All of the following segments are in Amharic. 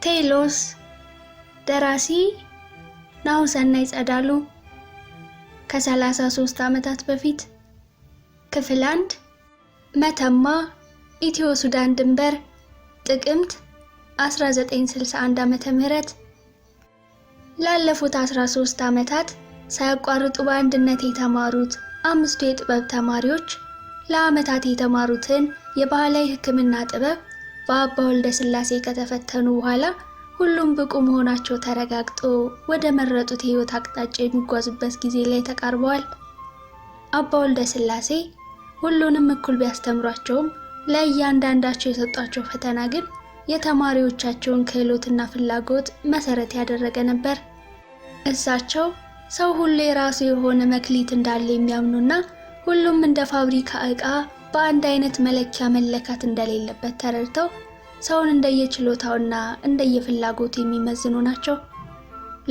ቴዎድሮስ ደራሲ ናሁሰናይ ጸዳሉ ከ33 ዓመታት በፊት ክፍል 1 መተማ ኢትዮ ሱዳን ድንበር ጥቅምት 1961 ዓመተ ምህረት ላለፉት 13 ዓመታት ሳያቋርጡ በአንድነት የተማሩት አምስቱ የጥበብ ተማሪዎች ለዓመታት የተማሩትን የባህላዊ ሕክምና ጥበብ በአባ ወልደ ስላሴ ከተፈተኑ በኋላ ሁሉም ብቁ መሆናቸው ተረጋግጦ ወደ መረጡት የህይወት አቅጣጫ የሚጓዙበት ጊዜ ላይ ተቃርበዋል። አባ ወልደ ስላሴ ሁሉንም እኩል ቢያስተምሯቸውም ለእያንዳንዳቸው የሰጧቸው ፈተና ግን የተማሪዎቻቸውን ክህሎትና ፍላጎት መሰረት ያደረገ ነበር። እሳቸው ሰው ሁሉ የራሱ የሆነ መክሊት እንዳለ የሚያምኑና ሁሉም እንደ ፋብሪካ ዕቃ በአንድ አይነት መለኪያ መለካት እንደሌለበት ተረድተው ሰውን እንደየችሎታውና እንደየፍላጎቱ የሚመዝኑ ናቸው።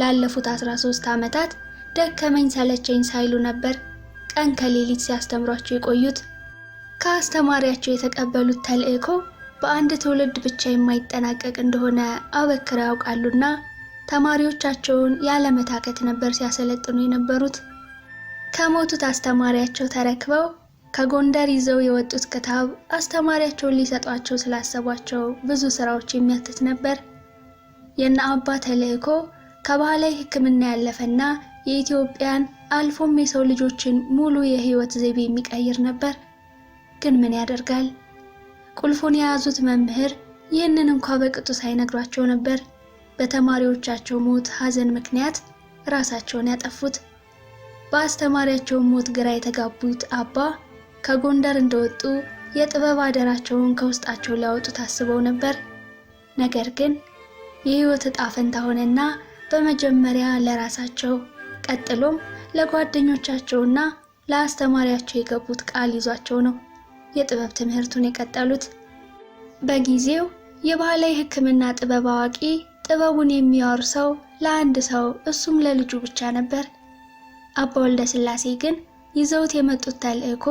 ላለፉት 13 ዓመታት ደከመኝ ሰለቸኝ ሳይሉ ነበር ቀን ከሌሊት ሲያስተምሯቸው የቆዩት። ከአስተማሪያቸው የተቀበሉት ተልእኮ በአንድ ትውልድ ብቻ የማይጠናቀቅ እንደሆነ አበክረው ያውቃሉና ተማሪዎቻቸውን ያለመታከት ነበር ሲያሰለጥኑ የነበሩት። ከሞቱት አስተማሪያቸው ተረክበው ከጎንደር ይዘው የወጡት ክታብ አስተማሪያቸውን ሊሰጧቸው ስላሰቧቸው ብዙ ስራዎች የሚያትት ነበር። የነ አባ ተልእኮ ከባህላዊ ሕክምና ያለፈና የኢትዮጵያን አልፎም የሰው ልጆችን ሙሉ የህይወት ዘይቤ የሚቀይር ነበር። ግን ምን ያደርጋል፣ ቁልፉን የያዙት መምህር ይህንን እንኳን በቅጡ ሳይነግሯቸው ነበር በተማሪዎቻቸው ሞት ሐዘን ምክንያት ራሳቸውን ያጠፉት። በአስተማሪያቸው ሞት ግራ የተጋቡት አባ ከጎንደር እንደወጡ የጥበብ አደራቸውን ከውስጣቸው ሊያወጡ ታስበው ነበር። ነገር ግን የህይወት ዕጣ ፈንታ ሆነና በመጀመሪያ ለራሳቸው ቀጥሎም ለጓደኞቻቸውና ለአስተማሪያቸው የገቡት ቃል ይዟቸው ነው የጥበብ ትምህርቱን የቀጠሉት። በጊዜው የባህላዊ ሕክምና ጥበብ አዋቂ ጥበቡን የሚያወርሰው ለአንድ ሰው እሱም ለልጁ ብቻ ነበር። አባ ወልደ ስላሴ ግን ይዘውት የመጡት ተልእኮ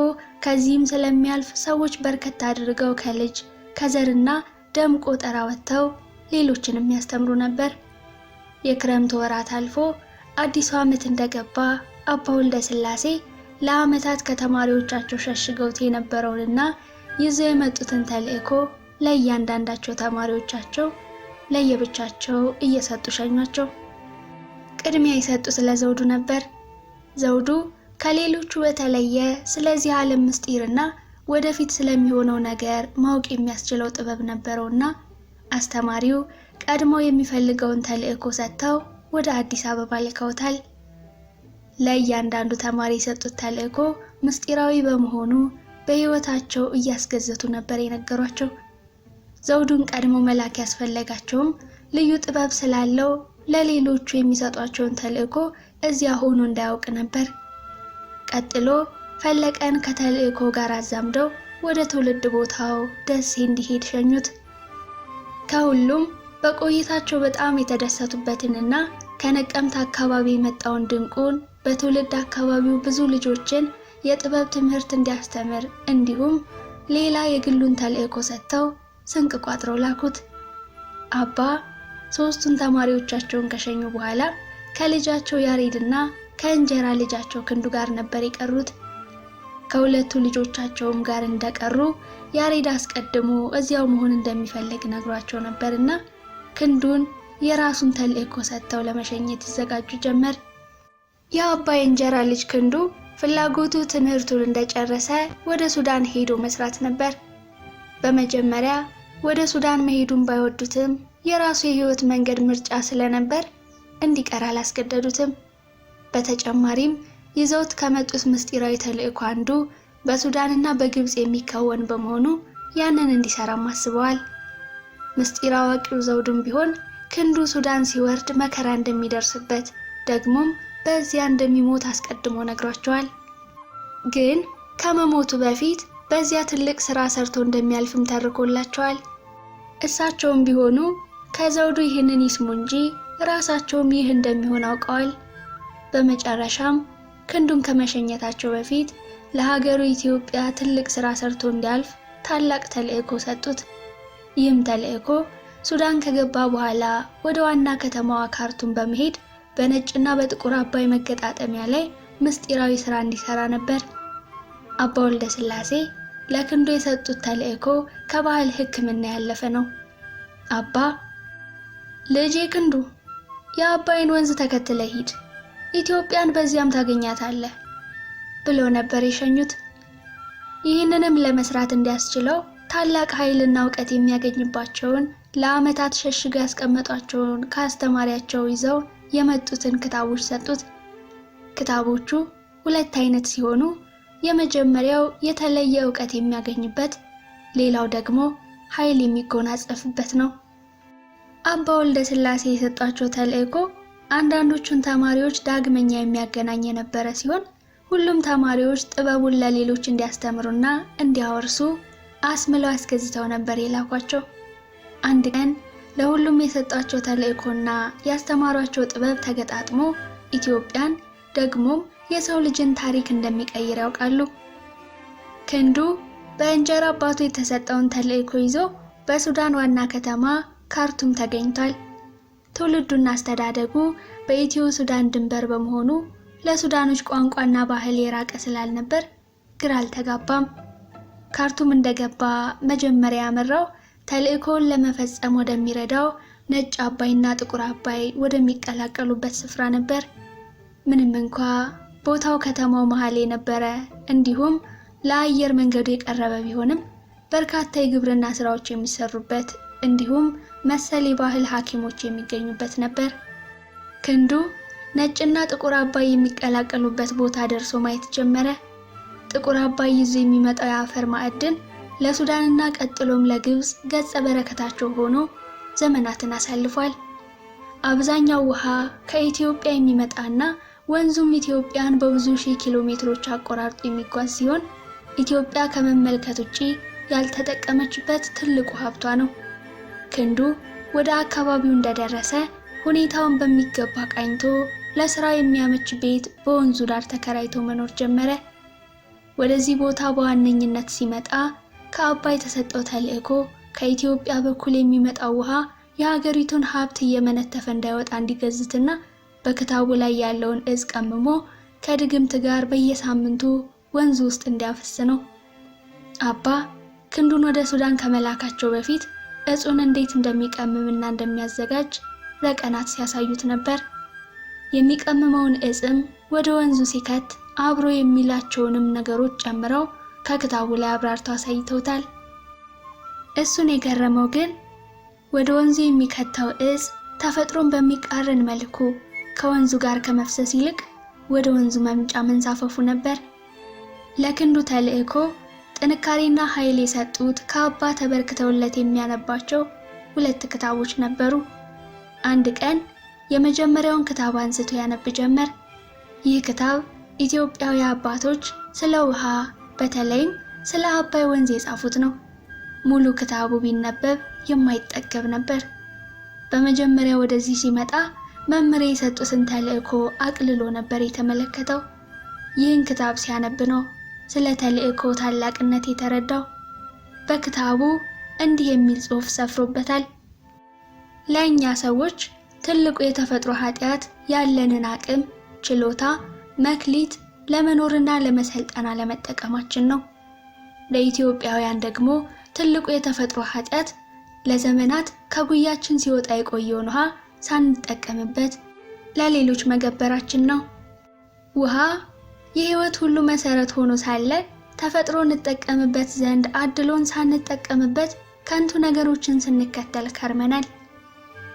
ከዚህም ስለሚያልፍ ሰዎች በርከት አድርገው ከልጅ ከዘርና ደም ቆጠራ ወጥተው ሌሎችንም ያስተምሩ ነበር። የክረምት ወራት አልፎ አዲሱ ዓመት እንደገባ አባ ወልደ ስላሴ ለዓመታት ከተማሪዎቻቸው ሸሽገውት የነበረውንና ይዘው የመጡትን ተልእኮ ለእያንዳንዳቸው ተማሪዎቻቸው ለየብቻቸው እየሰጡ ሸኟቸው። ቅድሚያ የሰጡት ለዘውዱ ነበር። ዘውዱ ከሌሎቹ በተለየ ስለዚህ ዓለም ምስጢርና ወደፊት ስለሚሆነው ነገር ማወቅ የሚያስችለው ጥበብ ነበረውና አስተማሪው ቀድሞ የሚፈልገውን ተልእኮ ሰጥተው ወደ አዲስ አበባ ልከውታል። ለእያንዳንዱ ተማሪ የሰጡት ተልእኮ ምስጢራዊ በመሆኑ በህይወታቸው እያስገዘቱ ነበር የነገሯቸው። ዘውዱን ቀድሞ መላክ ያስፈለጋቸውም ልዩ ጥበብ ስላለው ለሌሎቹ የሚሰጧቸውን ተልእኮ እዚያ ሆኖ እንዳያውቅ ነበር። ቀጥሎ ፈለቀን ከተልእኮ ጋር አዛምደው ወደ ትውልድ ቦታው ደሴ እንዲሄድ ሸኙት። ከሁሉም በቆይታቸው በጣም የተደሰቱበትንና ከነቀምት አካባቢ የመጣውን ድንቁን በትውልድ አካባቢው ብዙ ልጆችን የጥበብ ትምህርት እንዲያስተምር እንዲሁም ሌላ የግሉን ተልእኮ ሰጥተው ስንቅ ቋጥረው ላኩት። አባ ሶስቱን ተማሪዎቻቸውን ከሸኙ በኋላ ከልጃቸው ያሬድና ከእንጀራ ልጃቸው ክንዱ ጋር ነበር የቀሩት። ከሁለቱ ልጆቻቸውም ጋር እንደቀሩ ያሬድ አስቀድሞ እዚያው መሆን እንደሚፈልግ ነግሯቸው ነበርና ክንዱን የራሱን ተልእኮ ሰጥተው ለመሸኘት ይዘጋጁ ጀመር። የአባ የእንጀራ ልጅ ክንዱ ፍላጎቱ ትምህርቱን እንደጨረሰ ወደ ሱዳን ሄዶ መስራት ነበር። በመጀመሪያ ወደ ሱዳን መሄዱን ባይወዱትም የራሱ የህይወት መንገድ ምርጫ ስለነበር እንዲቀር አላስገደዱትም። በተጨማሪም ይዘውት ከመጡት ምስጢራዊ ተልእኮ አንዱ በሱዳንና በግብጽ የሚከወን በመሆኑ ያንን እንዲሰራም አስበዋል። ምስጢር አዋቂው ዘውዱም ቢሆን ክንዱ ሱዳን ሲወርድ መከራ እንደሚደርስበት ደግሞም በዚያ እንደሚሞት አስቀድሞ ነግሯቸዋል። ግን ከመሞቱ በፊት በዚያ ትልቅ ስራ ሰርቶ እንደሚያልፍም ተርኮላቸዋል። እሳቸውም ቢሆኑ ከዘውዱ ይህንን ይስሙ እንጂ ራሳቸውም ይህ እንደሚሆን አውቀዋል። በመጨረሻም ክንዱን ከመሸኘታቸው በፊት ለሀገሩ ኢትዮጵያ ትልቅ ስራ ሰርቶ እንዲያልፍ ታላቅ ተልእኮ ሰጡት። ይህም ተልእኮ ሱዳን ከገባ በኋላ ወደ ዋና ከተማዋ ካርቱም በመሄድ በነጭና በጥቁር አባይ መገጣጠሚያ ላይ ምስጢራዊ ስራ እንዲሰራ ነበር። አባ ወልደ ስላሴ ለክንዱ የሰጡት ተልእኮ ከባህል ሕክምና ያለፈ ነው። አባ ልጄ ክንዱ የአባይን ወንዝ ተከትለ ሂድ፣ ኢትዮጵያን በዚያም ታገኛታለህ ብሎ ነበር የሸኙት። ይህንንም ለመስራት እንዲያስችለው ታላቅ ኃይልና ዕውቀት የሚያገኝባቸውን ለዓመታት ሸሽገው ያስቀመጧቸውን ከአስተማሪያቸው ይዘው የመጡትን ክታቦች ሰጡት። ክታቦቹ ሁለት አይነት ሲሆኑ የመጀመሪያው የተለየ ዕውቀት የሚያገኝበት፣ ሌላው ደግሞ ኃይል የሚጎናጸፍበት ነው። አባ ወልደ ስላሴ የሰጧቸው ተልእኮ አንዳንዶቹን ተማሪዎች ዳግመኛ የሚያገናኝ የነበረ ሲሆን ሁሉም ተማሪዎች ጥበቡን ለሌሎች እንዲያስተምሩና እንዲያወርሱ አስምለው አስገዝተው ነበር የላኳቸው። አንድ ቀን ለሁሉም የሰጧቸው ተልእኮና ያስተማሯቸው ጥበብ ተገጣጥሞ ኢትዮጵያን ደግሞም የሰው ልጅን ታሪክ እንደሚቀይር ያውቃሉ። ክንዱ በእንጀራ አባቱ የተሰጠውን ተልእኮ ይዞ በሱዳን ዋና ከተማ ካርቱም ተገኝቷል። ትውልዱና አስተዳደጉ በኢትዮ ሱዳን ድንበር በመሆኑ ለሱዳኖች ቋንቋና ባህል የራቀ ስላልነበር ግራ አልተጋባም። ካርቱም እንደገባ መጀመሪያ ያመራው ተልእኮውን ለመፈጸም ወደሚረዳው ነጭ አባይና ጥቁር አባይ ወደሚቀላቀሉበት ስፍራ ነበር። ምንም እንኳ ቦታው ከተማው መሃል የነበረ እንዲሁም ለአየር መንገዱ የቀረበ ቢሆንም በርካታ የግብርና ስራዎች የሚሰሩበት እንዲሁም መሰል የባህል ሐኪሞች የሚገኙበት ነበር። ክንዱ ነጭና ጥቁር አባይ የሚቀላቀሉበት ቦታ ደርሶ ማየት ጀመረ። ጥቁር አባይ ይዞ የሚመጣው የአፈር ማዕድን ለሱዳንና ቀጥሎም ለግብጽ ገጸ በረከታቸው ሆኖ ዘመናትን አሳልፏል። አብዛኛው ውሃ ከኢትዮጵያ የሚመጣና ወንዙም ኢትዮጵያን በብዙ ሺህ ኪሎ ሜትሮች አቆራርጦ የሚጓዝ ሲሆን ኢትዮጵያ ከመመልከት ውጪ ያልተጠቀመችበት ትልቁ ሀብቷ ነው። ክንዱ ወደ አካባቢው እንደደረሰ ሁኔታውን በሚገባ ቃኝቶ ለስራ የሚያመች ቤት በወንዙ ዳር ተከራይቶ መኖር ጀመረ። ወደዚህ ቦታ በዋነኝነት ሲመጣ ከአባይ የተሰጠው ተልእኮ ከኢትዮጵያ በኩል የሚመጣው ውሃ የሀገሪቱን ሀብት እየመነተፈ እንዳይወጣ እንዲገዝትና በክታቡ ላይ ያለውን እጽ ቀምሞ ከድግምት ጋር በየሳምንቱ ወንዙ ውስጥ እንዲያፈስ ነው። አባ ክንዱን ወደ ሱዳን ከመላካቸው በፊት እጹን እንዴት እንደሚቀምምና እንደሚያዘጋጅ ለቀናት ሲያሳዩት ነበር። የሚቀምመውን እጽም ወደ ወንዙ ሲከት አብሮ የሚላቸውንም ነገሮች ጨምረው ከክታቡ ላይ አብራርተው አሳይተውታል። እሱን የገረመው ግን ወደ ወንዙ የሚከተው እጽ ተፈጥሮን በሚቃረን መልኩ ከወንዙ ጋር ከመፍሰስ ይልቅ ወደ ወንዙ መምጫ መንሳፈፉ ነበር። ለክንዱ ተልእኮ ጥንካሬና ኃይል የሰጡት ከአባ ተበርክተውለት የሚያነባቸው ሁለት ክታቦች ነበሩ። አንድ ቀን የመጀመሪያውን ክታብ አንስቶ ያነብ ጀመር። ይህ ክታብ ኢትዮጵያዊ አባቶች ስለ ውሃ በተለይም ስለ አባይ ወንዝ የጻፉት ነው። ሙሉ ክታቡ ቢነበብ የማይጠገብ ነበር። በመጀመሪያ ወደዚህ ሲመጣ መምህር የሰጡትን ተልእኮ አቅልሎ ነበር የተመለከተው። ይህን ክታብ ሲያነብ ነው ስለ ተልእኮ ታላቅነት የተረዳው። በክታቡ እንዲህ የሚል ጽሑፍ ሰፍሮበታል። ለእኛ ሰዎች ትልቁ የተፈጥሮ ኃጢአት ያለንን አቅም፣ ችሎታ፣ መክሊት ለመኖርና ለመሰልጠን አለመጠቀማችን ነው። ለኢትዮጵያውያን ደግሞ ትልቁ የተፈጥሮ ኃጢአት ለዘመናት ከጉያችን ሲወጣ የቆየውን ውሃ ሳንጠቀምበት ለሌሎች መገበራችን ነው። ውሃ የህይወት ሁሉ መሰረት ሆኖ ሳለ ተፈጥሮ እንጠቀምበት ዘንድ አድሎን ሳንጠቀምበት ከንቱ ነገሮችን ስንከተል ከርመናል።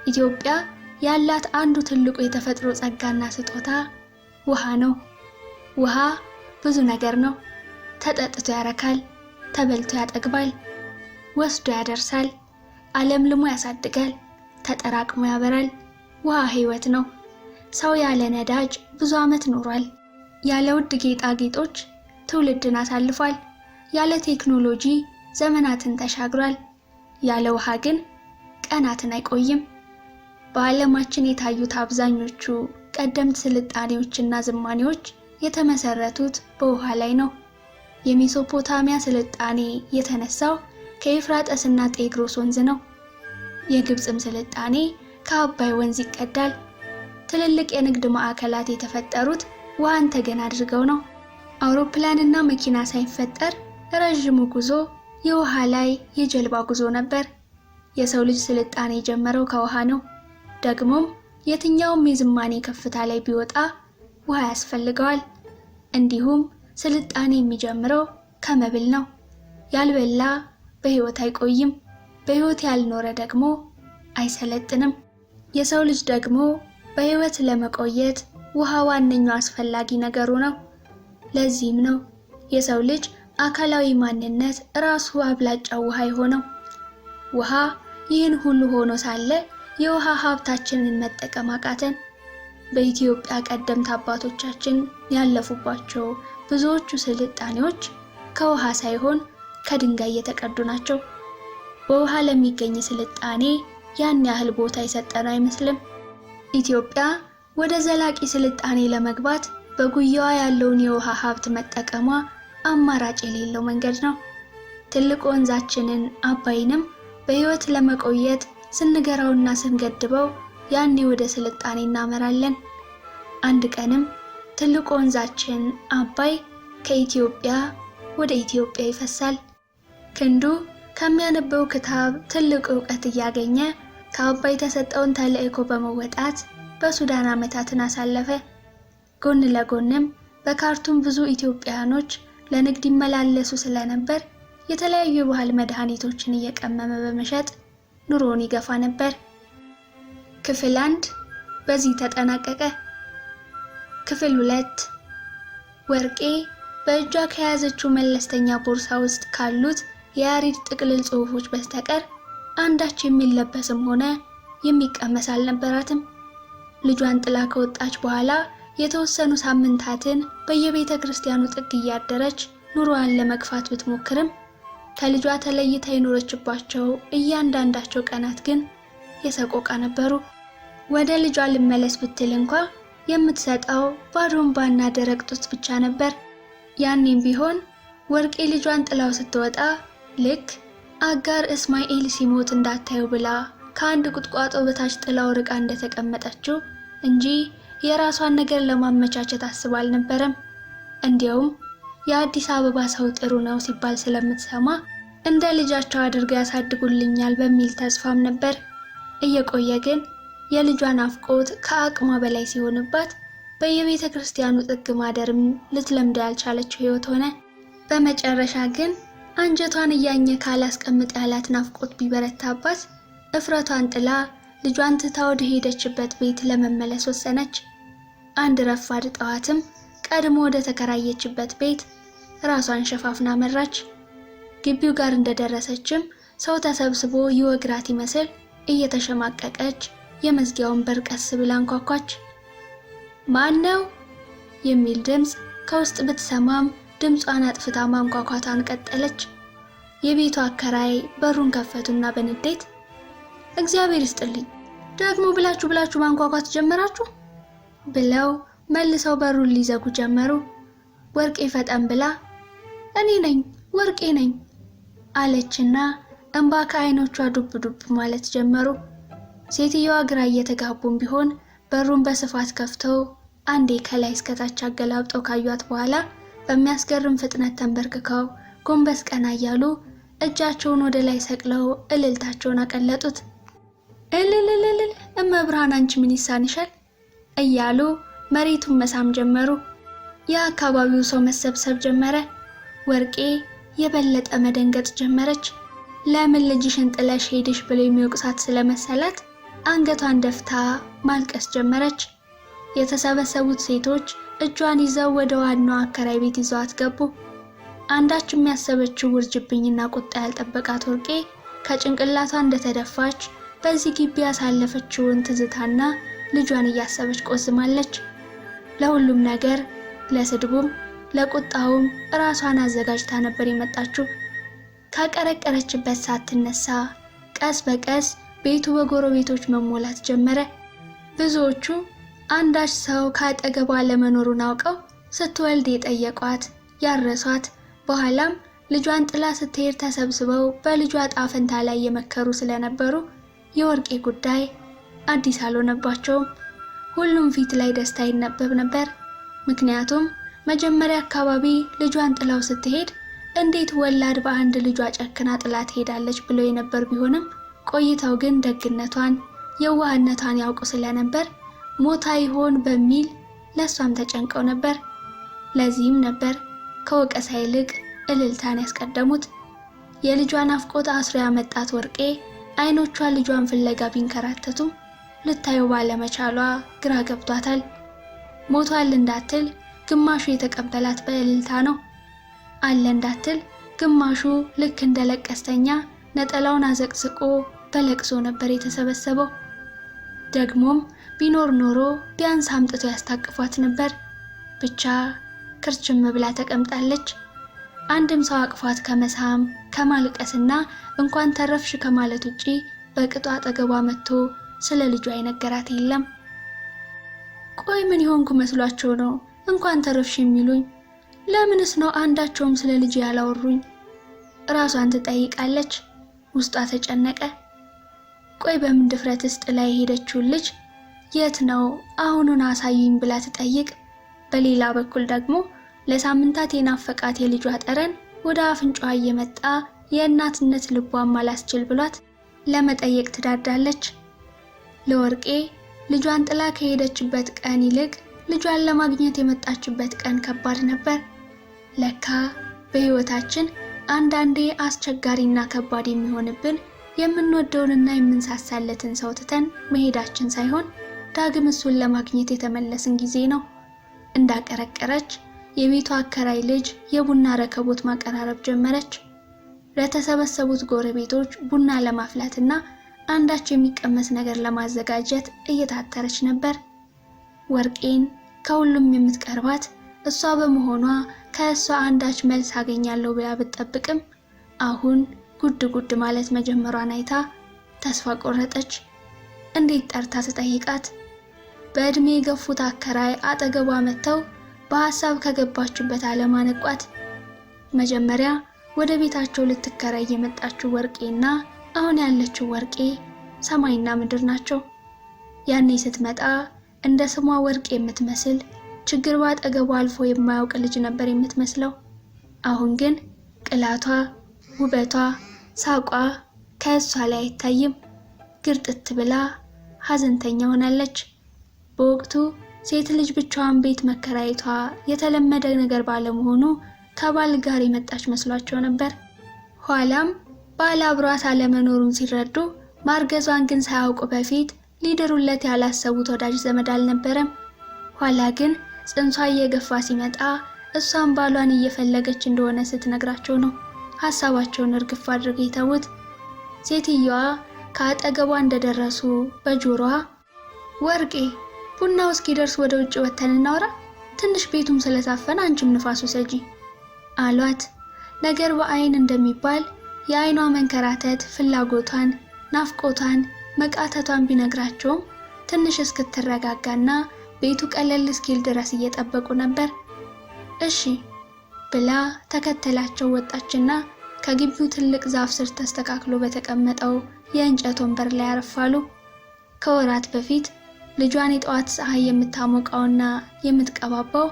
ኢትዮጵያ ያላት አንዱ ትልቁ የተፈጥሮ ጸጋና ስጦታ ውሃ ነው። ውሃ ብዙ ነገር ነው። ተጠጥቶ ያረካል፣ ተበልቶ ያጠግባል፣ ወስዶ ያደርሳል፣ አለምልሞ ያሳድጋል፣ ተጠራቅሞ ያበራል። ውሃ ህይወት ነው። ሰው ያለ ነዳጅ ብዙ ዓመት ኖሯል። ያለ ውድ ጌጣጌጦች ትውልድን አሳልፏል። ያለ ቴክኖሎጂ ዘመናትን ተሻግሯል። ያለ ውሃ ግን ቀናትን አይቆይም። በዓለማችን የታዩት አብዛኞቹ ቀደምት ስልጣኔዎችና ዝማኔዎች የተመሰረቱት በውሃ ላይ ነው። የሜሶፖታሚያ ስልጣኔ የተነሳው ከኤፍራጥስና ጤግሮስ ወንዝ ነው። የግብፅም ስልጣኔ ከአባይ ወንዝ ይቀዳል። ትልልቅ የንግድ ማዕከላት የተፈጠሩት ውሃን ተገን አድርገው ነው። አውሮፕላንና መኪና ሳይፈጠር ረዥሙ ጉዞ የውሃ ላይ የጀልባ ጉዞ ነበር። የሰው ልጅ ስልጣኔ የጀመረው ከውሃ ነው። ደግሞም የትኛውም የዝማኔ ከፍታ ላይ ቢወጣ ውሃ ያስፈልገዋል። እንዲሁም ስልጣኔ የሚጀምረው ከመብል ነው። ያልበላ በሕይወት አይቆይም፣ በሕይወት ያልኖረ ደግሞ አይሰለጥንም። የሰው ልጅ ደግሞ በሕይወት ለመቆየት ውሃ ዋነኛው አስፈላጊ ነገሩ ነው። ለዚህም ነው የሰው ልጅ አካላዊ ማንነት ራሱ አብላጫው ውሃ የሆነው። ውሃ ይህን ሁሉ ሆኖ ሳለ የውሃ ሀብታችንን መጠቀም አቃተን። በኢትዮጵያ ቀደምት አባቶቻችን ያለፉባቸው ብዙዎቹ ስልጣኔዎች ከውሃ ሳይሆን ከድንጋይ የተቀዱ ናቸው። በውሃ ለሚገኝ ስልጣኔ ያን ያህል ቦታ የሰጠነው አይመስልም። ኢትዮጵያ ወደ ዘላቂ ስልጣኔ ለመግባት በጉያዋ ያለውን የውሃ ሀብት መጠቀሟ አማራጭ የሌለው መንገድ ነው። ትልቅ ወንዛችንን አባይንም በሕይወት ለመቆየት ስንገራውና ስንገድበው ያኔ ወደ ስልጣኔ እናመራለን። አንድ ቀንም ትልቁ ወንዛችን አባይ ከኢትዮጵያ ወደ ኢትዮጵያ ይፈሳል። ክንዱ ከሚያነበው ክታብ ትልቅ ዕውቀት እያገኘ ከአባይ የተሰጠውን ተልዕኮ በመወጣት በሱዳን ዓመታትን አሳለፈ። ጎን ለጎንም በካርቱም ብዙ ኢትዮጵያኖች ለንግድ ይመላለሱ ስለነበር የተለያዩ የባህል መድኃኒቶችን እየቀመመ በመሸጥ ኑሮውን ይገፋ ነበር። ክፍል 1 በዚህ ተጠናቀቀ። ክፍል 2 ወርቄ በእጇ ከያዘችው መለስተኛ ቦርሳ ውስጥ ካሉት የያሬድ ጥቅልል ጽሑፎች በስተቀር አንዳች የሚለበስም ሆነ የሚቀመስ አልነበራትም። ልጇን ጥላ ከወጣች በኋላ የተወሰኑ ሳምንታትን በየቤተ ክርስቲያኑ ጥግ እያደረች ኑሮዋን ለመግፋት ብትሞክርም ከልጇ ተለይታ የኖረችባቸው እያንዳንዳቸው ቀናት ግን የሰቆቃ ነበሩ። ወደ ልጇ ልመለስ ብትል እንኳ የምትሰጠው ባዶ እንባና ደረቅ ጡት ብቻ ነበር። ያኔም ቢሆን ወርቄ ልጇን ጥላው ስትወጣ ልክ አጋር እስማኤል ሲሞት እንዳታየው ብላ ከአንድ ቁጥቋጦ በታች ጥላው ርቃ እንደተቀመጠችው እንጂ የራሷን ነገር ለማመቻቸት አስባ አልነበረም። እንዲያውም የአዲስ አበባ ሰው ጥሩ ነው ሲባል ስለምትሰማ እንደ ልጃቸው አድርገው ያሳድጉልኛል በሚል ተስፋም ነበር። እየቆየ ግን የልጇን ናፍቆት ከአቅሟ በላይ ሲሆንባት በየቤተ ክርስቲያኑ ጥግ ማደርም ልትለምድ ያልቻለችው ሕይወት ሆነ። በመጨረሻ ግን አንጀቷን እያኘ ካላስቀምጥ ያላት ናፍቆት ቢበረታባት እፍረቷን ጥላ ልጇን ትታ ወደ ሄደችበት ቤት ለመመለስ ወሰነች። አንድ ረፋድ ጠዋትም ቀድሞ ወደ ተከራየችበት ቤት ራሷን ሸፋፍና መራች። ግቢው ጋር እንደደረሰችም ሰው ተሰብስቦ ይወግራት ይመስል እየተሸማቀቀች የመዝጊያውን በር ቀስ ብላ አንኳኳች። ማን ነው የሚል ድምፅ ከውስጥ ብትሰማም ድምጿን አጥፍታ ማንኳኳቷን ቀጠለች። የቤቱ አከራይ በሩን ከፈቱና በንዴት እግዚአብሔር ይስጥልኝ ደግሞ ብላችሁ ማንኳኳት ጀመራችሁ ብለው መልሰው በሩን ሊዘጉ ጀመሩ። ወርቄ ፈጠን ብላ እኔ ነኝ ወርቄ ነኝ አለችና እንባ ከዓይኖቿ ዱብ ዱብ ማለት ጀመሩ። ሴትየዋ ግራ እየተጋቡም ቢሆን በሩን በስፋት ከፍተው አንዴ ከላይ እስከታች አገላብጠው ካዩት በኋላ በሚያስገርም ፍጥነት ተንበርክከው ጎንበስ ቀና እያሉ እጃቸውን ወደ ላይ ሰቅለው እልልታቸውን አቀለጡት። እልልልልል እመብርሃን አንቺ ምን ይሳንሻል እያሉ መሬቱን መሳም ጀመሩ። የአካባቢው ሰው መሰብሰብ ጀመረ። ወርቄ የበለጠ መደንገጥ ጀመረች። ለምን ልጅሽን ጥለሽ ሄድሽ ብለው የሚወቅሳት ስለመሰላት አንገቷን ደፍታ ማልቀስ ጀመረች። የተሰበሰቡት ሴቶች እጇን ይዘው ወደ ዋናው አከራይ ቤት ይዘዋት ገቡ። አንዳች የሚያሰበችው ውርጅብኝና ቁጣ ያልጠበቃት ወርቄ ከጭንቅላቷ እንደተደፋች በዚህ ግቢ ያሳለፈችውን ትዝታና ልጇን እያሰበች ቆዝማለች። ለሁሉም ነገር ለስድቡም ለቁጣውም ራሷን አዘጋጅታ ነበር የመጣችው። ካቀረቀረችበት ሳትነሳ ቀስ በቀስ ቤቱ በጎረቤቶች መሞላት ጀመረ። ብዙዎቹ አንዳች ሰው ካጠገቧ ለመኖሩን አውቀው ስትወልድ የጠየቋት ያረሷት፣ በኋላም ልጇን ጥላ ስትሄድ ተሰብስበው በልጇ ጣፈንታ ላይ የመከሩ ስለነበሩ የወርቄ ጉዳይ አዲስ አልሆነባቸውም። ሁሉም ፊት ላይ ደስታ ይነበብ ነበር። ምክንያቱም መጀመሪያ አካባቢ ልጇን ጥላው ስትሄድ እንዴት ወላድ በአንድ ልጇ ጨክና ጥላ ትሄዳለች ብሎ የነበር ቢሆንም ቆይተው ግን ደግነቷን የዋህነቷን ያውቁ ስለነበር ሞታ ይሆን በሚል ለሷም ተጨንቀው ነበር። ለዚህም ነበር ከወቀሳ ይልቅ እልልታን ያስቀደሙት። የልጇን አፍቆት አስሮ ያመጣት ወርቄ አይኖቿ ልጇን ፍለጋ ቢንከራተቱም ልታየው ባለመቻሏ ግራ ገብቷታል። ሞቷል እንዳትል ግማሹ የተቀበላት በእልልታ ነው፣ አለ እንዳትል ግማሹ ልክ እንደ ለቀስተኛ ነጠላውን አዘቅዝቆ በለቅሶ ነበር የተሰበሰበው። ደግሞም ቢኖር ኖሮ ቢያንስ አምጥቶ ያስታቅፏት ነበር። ብቻ ክርችም ብላ ተቀምጣለች። አንድም ሰው አቅፏት ከመሳም ከማልቀስና እንኳን ተረፍሽ ከማለት ውጪ በቅጡ አጠገቧ መጥቶ ስለ ልጇ የነገራት የለም። ቆይ ምን ይሆንኩ መስሏቸው ነው እንኳን ተረፍሽ የሚሉኝ? ለምንስ ነው አንዳቸውም ስለ ልጅ ያላወሩኝ? ራሷን ትጠይቃለች። ውስጧ ተጨነቀ። ቆይ በምን ድፍረትስ ጥላ የሄደችውን ልጅ የት ነው አሁኑን አሳዩኝ ብላ ትጠይቅ። በሌላ በኩል ደግሞ ለሳምንታት የናፈቃት የልጇ ጠረን ወደ አፍንጫዋ እየመጣ የእናትነት ልቧን ማላስችል ብሏት ለመጠየቅ ትዳዳለች። ለወርቄ ልጇን ጥላ ከሄደችበት ቀን ይልቅ ልጇን ለማግኘት የመጣችበት ቀን ከባድ ነበር። ለካ በህይወታችን አንዳንዴ አስቸጋሪና ከባድ የሚሆንብን የምንወደውንና የምንሳሳለትን ሰው ትተን መሄዳችን ሳይሆን ዳግም እሱን ለማግኘት የተመለስን ጊዜ ነው። እንዳቀረቀረች የቤቷ አከራይ ልጅ የቡና ረከቦት ማቀራረብ ጀመረች። ለተሰበሰቡት ጎረቤቶች ቡና ለማፍላትና አንዳች የሚቀመስ ነገር ለማዘጋጀት እየታተረች ነበር። ወርቄን ከሁሉም የምትቀርባት እሷ በመሆኗ ከእሷ አንዳች መልስ አገኛለሁ ብላ ብትጠብቅም አሁን ጉድ ማለት መጀመሯን አይታ ተስፋ ቆረጠች። እንዴት ጠርታ ትጠይቃት? በእድሜ የገፉት አከራይ አጠገቧ መጥተው በሐሳብ ከገባችበት ዓለም አነቋት። መጀመሪያ ወደ ቤታቸው ልትከራይ የመጣችው ወርቄና አሁን ያለችው ወርቄ ሰማይና ምድር ናቸው። ያኔ ስትመጣ እንደ ስሟ ወርቅ የምትመስል ችግር ባጠገቧ አልፎ የማያውቅ ልጅ ነበር የምትመስለው። አሁን ግን ቅላቷ፣ ውበቷ፣ ሳቋ ከእሷ ላይ አይታይም። ግርጥት ብላ ሐዘንተኛ ሆናለች። በወቅቱ ሴት ልጅ ብቻዋን ቤት መከራየቷ የተለመደ ነገር ባለመሆኑ ከባል ጋር የመጣች መስሏቸው ነበር። ኋላም ባል አብሯት አለመኖሩን ሲረዱ ማርገዟን ግን ሳያውቁ በፊት ሊድሩለት ያላሰቡት ወዳጅ ዘመድ አልነበረም። ኋላ ግን ጽንሷ እየገፋ ሲመጣ እሷን ባሏን እየፈለገች እንደሆነ ስትነግራቸው ነው ሐሳባቸውን እርግፍ አድርገው የተዉት። ሴትየዋ ከአጠገቧ እንደደረሱ በጆሮዋ ወርቄ ቡናው እስኪደርስ ወደ ውጭ ወተን እናውራ፣ ትንሽ ቤቱም ስለታፈነ አንቺም ንፋሱ ሰጂ አሏት። ነገር በአይን እንደሚባል የአይኗ መንከራተት ፍላጎቷን፣ ናፍቆቷን፣ መቃተቷን ቢነግራቸውም ትንሽ እስክትረጋጋና ቤቱ ቀለል እስኪል ድረስ እየጠበቁ ነበር። እሺ ብላ ተከተላቸው ወጣችና ከግቢው ትልቅ ዛፍ ስር ተስተካክሎ በተቀመጠው የእንጨት ወንበር ላይ አረፋሉ። ከወራት በፊት ልጇን የጠዋት ፀሐይ የምታሞቀውና የምትቀባባው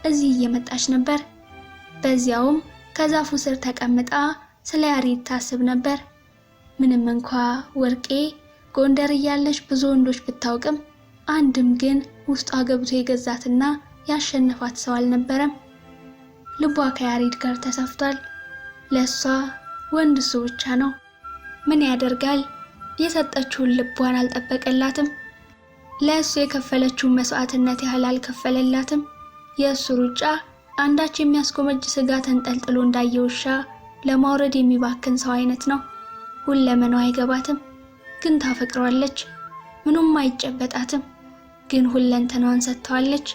እዚህ እየመጣች ነበር። በዚያውም ከዛፉ ስር ተቀምጣ ስለ ያሬድ ታስብ ነበር። ምንም እንኳ ወርቄ ጎንደር እያለች ብዙ ወንዶች ብታውቅም አንድም ግን ውስጧ ገብቶ የገዛትና ያሸነፋት ሰው አልነበረም። ልቧ ከያሬድ ጋር ተሰፍቷል። ለሷ ወንድ እሱ ብቻ ነው። ምን ያደርጋል፣ የሰጠችውን ልቧን አልጠበቀላትም። ለእሱ የከፈለችውን መስዋዕትነት ያህል አልከፈለላትም። የእሱ ሩጫ አንዳች የሚያስጎመጅ ስጋ ተንጠልጥሎ እንዳየውሻ ለማውረድ የሚባክን ሰው አይነት ነው። ሁለመናው አይገባትም፣ ግን ታፈቅረዋለች። ምኑም አይጨበጣትም፣ ግን ሁለንተናዋን ሰጥተዋለች።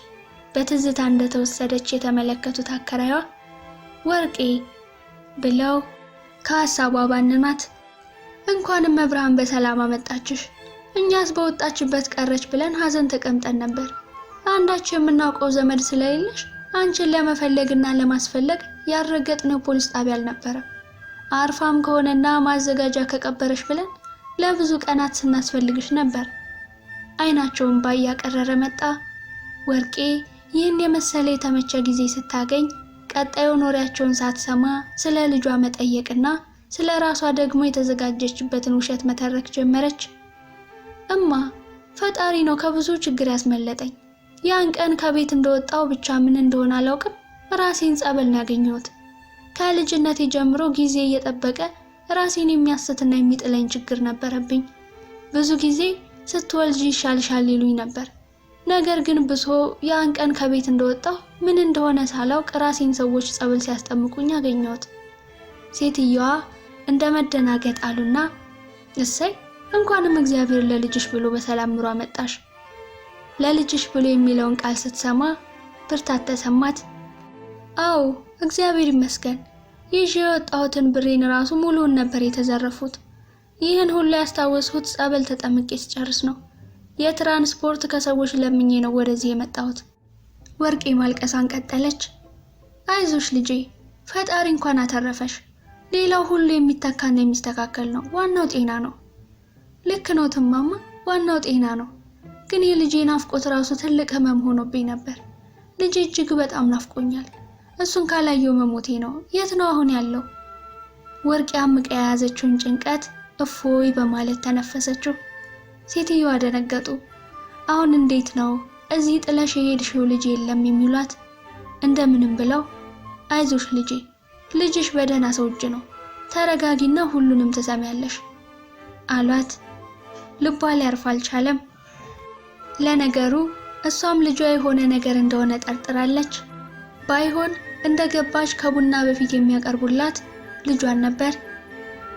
በትዝታ እንደተወሰደች የተመለከቱት አከራይዋ ወርቄ ብለው ከሐሳቧ ባንናት። እንኳንም መብርሃን በሰላም አመጣችሽ፣ እኛስ በወጣችበት ቀረች ብለን ሐዘን ተቀምጠን ነበር። አንዳች የምናውቀው ዘመድ ስለሌለሽ አንቺን ለመፈለግና ለማስፈለግ ያረገጥነው ፖሊስ ጣቢያ አልነበረም። አርፋም ከሆነና ማዘጋጃ ከቀበረሽ ብለን ለብዙ ቀናት ስናስፈልግሽ ነበር። አይናቸውን ባያቀረረ መጣ። ወርቄ ይህን የመሰለ የተመቸ ጊዜ ስታገኝ ቀጣዩን ወሬያቸውን ሳትሰማ ስለ ልጇ መጠየቅና ስለ ራሷ ደግሞ የተዘጋጀችበትን ውሸት መተረክ ጀመረች። እማ ፈጣሪ ነው ከብዙ ችግር ያስመለጠኝ። ያን ቀን ከቤት እንደወጣው ብቻ ምን እንደሆነ አላውቅም፣ ራሴን ጸበል ነው ያገኘሁት። ከልጅነቴ ጀምሮ ጊዜ እየጠበቀ ራሴን የሚያስትና የሚጥለኝ ችግር ነበረብኝ። ብዙ ጊዜ ስትወልጂ ይሻልሻል ይሉኝ ነበር። ነገር ግን ብሶ ያን ቀን ከቤት እንደወጣው ምን እንደሆነ ሳላውቅ ራሴን ሰዎች ጸበል ሲያስጠምቁኝ አገኘሁት። ሴትየዋ እንደ መደናገጥ አሉና እሰይ እንኳንም እግዚአብሔር ለልጅሽ ብሎ በሰላም ኑሮ አመጣሽ። ለልጅሽ ብሎ የሚለውን ቃል ስትሰማ ብርታት ተሰማት። አዎ እግዚአብሔር ይመስገን። ይዤ የወጣሁትን ብሬን ራሱ ሙሉውን ነበር የተዘረፉት። ይህን ሁሉ ያስታወስሁት ጸበል ተጠምቄ ስጨርስ ነው። የትራንስፖርት ከሰዎች ለምኜ ነው ወደዚህ የመጣሁት። ወርቄ ማልቀሳን ቀጠለች። አይዞሽ ልጄ፣ ፈጣሪ እንኳን አተረፈሽ። ሌላው ሁሉ የሚተካና የሚስተካከል ነው። ዋናው ጤና ነው። ልክ ነው ትማማ፣ ዋናው ጤና ነው። ግን የልጄ ናፍቆት ራሱ ትልቅ ህመም ሆኖብኝ ነበር። ልጄ እጅግ በጣም ናፍቆኛል። እሱን ካላየው መሞቴ ነው። የት ነው አሁን ያለው? ወርቄ አምቃ የያዘችውን ጭንቀት እፎይ በማለት ተነፈሰችው። ሴትዮዋ ደነገጡ። አሁን እንዴት ነው እዚህ ጥለሽ የሄድሽው ልጅ የለም የሚሏት? እንደምንም ብለው አይዞሽ ልጄ፣ ልጅሽ በደህና ሰው እጅ ነው፣ ተረጋጊና ሁሉንም ትሰሚያለሽ አሏት። ልቧ ሊያርፍ አልቻለም። ለነገሩ እሷም ልጇ የሆነ ነገር እንደሆነ ጠርጥራለች። ባይሆን እንደገባች ከቡና በፊት የሚያቀርቡላት ልጇን ነበር።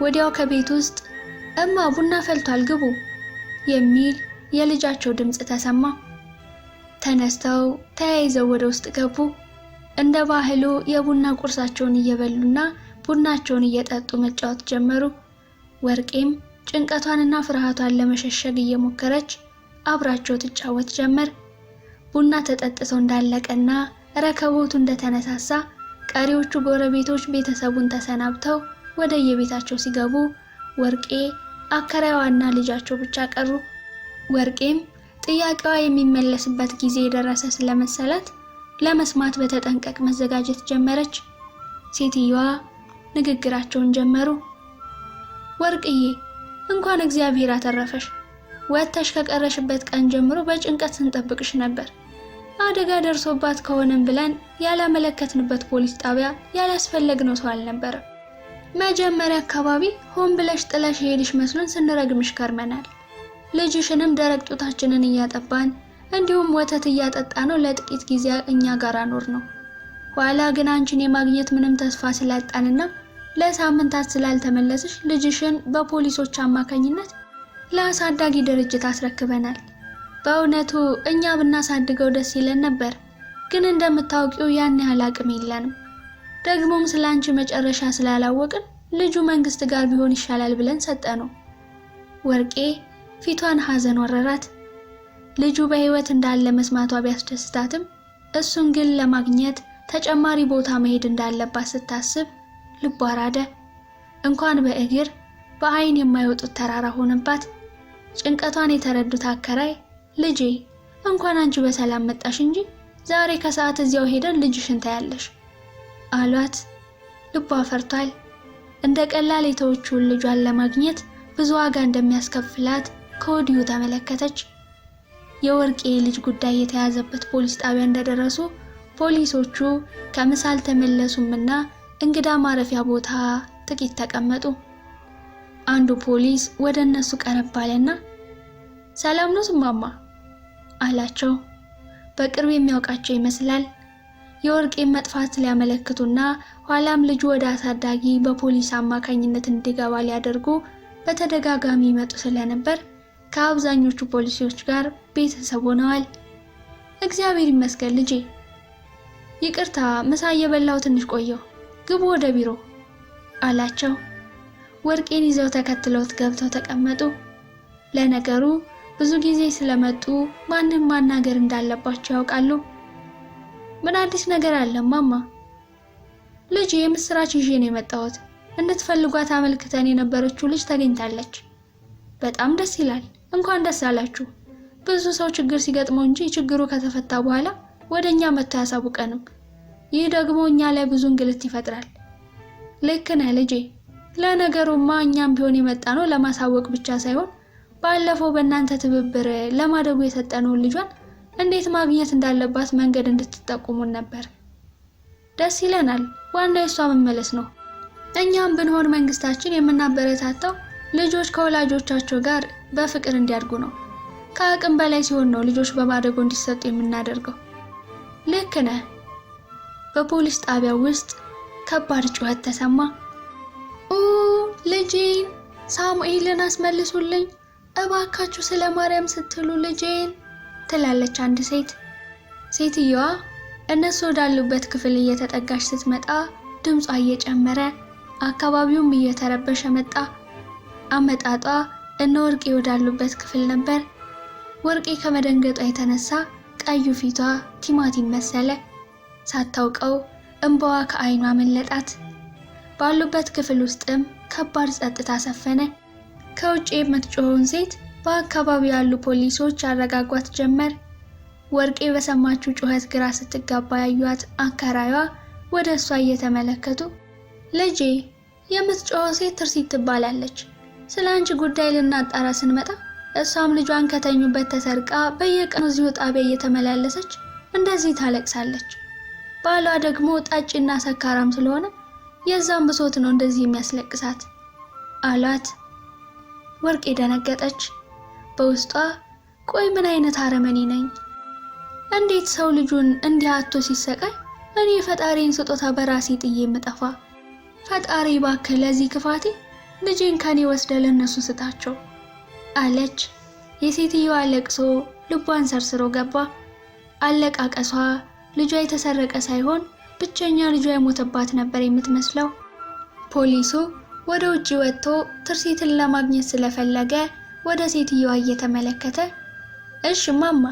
ወዲያው ከቤት ውስጥ እማ ቡና ፈልቷል ግቡ የሚል የልጃቸው ድምጽ ተሰማ። ተነስተው ተያይዘው ወደ ውስጥ ገቡ። እንደ ባህሉ የቡና ቁርሳቸውን እየበሉና ቡናቸውን እየጠጡ መጫወት ጀመሩ። ወርቄም ጭንቀቷንና ፍርሃቷን ለመሸሸግ እየሞከረች አብራቸው ትጫወት ጀመር። ቡና ተጠጥተው እንዳለቀና ረከቦቱ እንደተነሳሳ ቀሪዎቹ ጎረቤቶች ቤተሰቡን ተሰናብተው ወደ የቤታቸው ሲገቡ ወርቄ አከራዋና ልጃቸው ብቻ ቀሩ። ወርቄም ጥያቄዋ የሚመለስበት ጊዜ የደረሰ ስለመሰላት ለመስማት በተጠንቀቅ መዘጋጀት ጀመረች። ሴትዮዋ ንግግራቸውን ጀመሩ። ወርቅዬ እንኳን እግዚአብሔር አተረፈሽ። ወጥተሽ ከቀረሽበት ቀን ጀምሮ በጭንቀት ስንጠብቅሽ ነበር። አደጋ ደርሶባት ከሆነም ብለን ያላመለከትንበት ፖሊስ ጣቢያ ያላስፈለግነው ሰው አልነበረም። መጀመሪያ አካባቢ ሆን ብለሽ ጥለሽ ሄድሽ መስሎን ስንረግምሽ ከርመናል። ልጅሽንም ደረቅ ጡታችንን እያጠባን እንዲሁም ወተት እያጠጣነው ለጥቂት ጊዜ እኛ ጋር አኖር ነው። ኋላ ግን አንቺን የማግኘት ምንም ተስፋ ስላጣንና ለሳምንታት ስላልተመለስሽ ልጅሽን በፖሊሶች አማካኝነት ለአሳዳጊ ድርጅት አስረክበናል። በእውነቱ እኛ ብናሳድገው ደስ ይለን ነበር፣ ግን እንደምታውቂው ያን ያህል አቅም የለንም። ደግሞም ስላንቺ መጨረሻ ስላላወቅን ልጁ መንግስት ጋር ቢሆን ይሻላል ብለን ሰጠነው። ወርቄ ፊቷን ሐዘን ወረራት። ልጁ በህይወት እንዳለ መስማቷ ቢያስደስታትም እሱን ግን ለማግኘት ተጨማሪ ቦታ መሄድ እንዳለባት ስታስብ ልቧ ራደ። እንኳን በእግር በአይን የማይወጡት ተራራ ሆነባት። ጭንቀቷን የተረዱት አከራይ ልጄ እንኳን አንቺ በሰላም መጣሽ እንጂ ዛሬ ከሰዓት እዚያው ሄደን ልጅሽን ታያለሽ አሏት። ልቧ ፈርቷል። እንደ ቀላል የተወችውን ልጇን ለማግኘት ብዙ ዋጋ እንደሚያስከፍላት ከወዲሁ ተመለከተች። የወርቄ ልጅ ጉዳይ የተያዘበት ፖሊስ ጣቢያ እንደደረሱ ፖሊሶቹ ከምሳ አልተመለሱምና እንግዳ ማረፊያ ቦታ ጥቂት ተቀመጡ። አንዱ ፖሊስ ወደ እነሱ ቀረብ አለና ሰላም ነው እማማ አላቸው። በቅርብ የሚያውቃቸው ይመስላል። የወርቄን መጥፋት ሊያመለክቱና ኋላም ልጁ ወደ አሳዳጊ በፖሊስ አማካኝነት እንዲገባ ሊያደርጉ በተደጋጋሚ ይመጡ ስለነበር ከአብዛኞቹ ፖሊሶች ጋር ቤተሰብ ሆነዋል። እግዚአብሔር ይመስገን ልጄ። ይቅርታ ምሳ እየበላው ትንሽ ቆየው፣ ግቡ ወደ ቢሮ አላቸው። ወርቄን ይዘው ተከትለውት ገብተው ተቀመጡ። ለነገሩ ብዙ ጊዜ ስለመጡ ማንም ማናገር እንዳለባቸው ያውቃሉ። ምን አዲስ ነገር አለ ማማ? ልጅ የምስራች ይዤ ነው የመጣሁት። እንድትፈልጓት አመልክተን የነበረችው ልጅ ተገኝታለች በጣም ደስ ይላል። እንኳን ደስ አላችሁ። ብዙ ሰው ችግር ሲገጥመው እንጂ ችግሩ ከተፈታ በኋላ ወደኛ መጥቶ ያሳውቀንም። ይህ ደግሞ እኛ ላይ ብዙ እንግልት ይፈጥራል። ልክ ነህ ልጄ። ለነገሩማ እኛም ቢሆን የመጣነው ለማሳወቅ ብቻ ሳይሆን ባለፈው በእናንተ ትብብር ለማደጎ የሰጠነውን ልጇን እንዴት ማግኘት እንዳለባት መንገድ እንድትጠቁሙን ነበር። ደስ ይለናል። ዋናው የሷ መመለስ ነው። እኛም ብንሆን መንግስታችን የምናበረታታው ልጆች ከወላጆቻቸው ጋር በፍቅር እንዲያድጉ ነው። ከአቅም በላይ ሲሆን ነው ልጆች በማደጎ እንዲሰጡ የምናደርገው። ልክ ነህ። በፖሊስ ጣቢያው ውስጥ ከባድ ጩኸት ተሰማ። ልጄን ሳሙኤልን አስመልሱልኝ እባካችሁ፣ ስለ ማርያም ስትሉ ልጄን ትላለች አንድ ሴት። ሴትየዋ እነሱ ወዳሉበት ክፍል እየተጠጋች ስትመጣ ድምጿ እየጨመረ አካባቢውም እየተረበሸ መጣ። አመጣጧ እነ ወርቄ ወዳሉበት ክፍል ነበር። ወርቄ ከመደንገጧ የተነሳ ቀዩ ፊቷ ቲማቲም መሰለ። ሳታውቀው እንባዋ ከዓይኗ መለጣት። ባሉበት ክፍል ውስጥም ከባድ ጸጥታ ሰፈነ። ከውጭ የምትጮኸውን ሴት በአካባቢው ያሉ ፖሊሶች ያረጋጓት ጀመር። ወርቄ በሰማችው ጩኸት ግራ ስትጋባ ያዩት አከራዩዋ ወደ እሷ እየተመለከቱ ልጄ፣ የምትጮኸው ሴት ትርሲት ትባላለች። ስለ አንቺ ጉዳይ ልናጣራ ስንመጣ እሷም ልጇን ከተኙበት ተሰርቃ በየቀኑ እዚሁ ጣቢያ እየተመላለሰች እንደዚህ ታለቅሳለች። ባሏ ደግሞ ጣጭና ሰካራም ስለሆነ የዛም ብሶት ነው እንደዚህ የሚያስለቅሳት አሏት። ወርቄ ደነገጠች። በውስጧ ቆይ ምን አይነት አረመኔ ነኝ? እንዴት ሰው ልጁን እንዲህ አጥቶ ሲሰቃይ እኔ ፈጣሪን ስጦታ በራሴ ጥዬ የምጠፋ? ፈጣሪ እባክህ ለዚህ ክፋቴ ልጄን ከኔ ወስደ ለነሱ ስጣቸው አለች። የሴትየዋ ለቅሶ ልቧን ሰርስሮ ገባ። አለቃቀሷ ልጇ የተሰረቀ ሳይሆን ብቸኛ ልጇ የሞተባት ነበር የምትመስለው። ፖሊሱ ወደ ውጪ ወጥቶ ትርሲትን ለማግኘት ስለፈለገ ወደ ሴትየዋ እየተመለከተ እሺ ማማ፣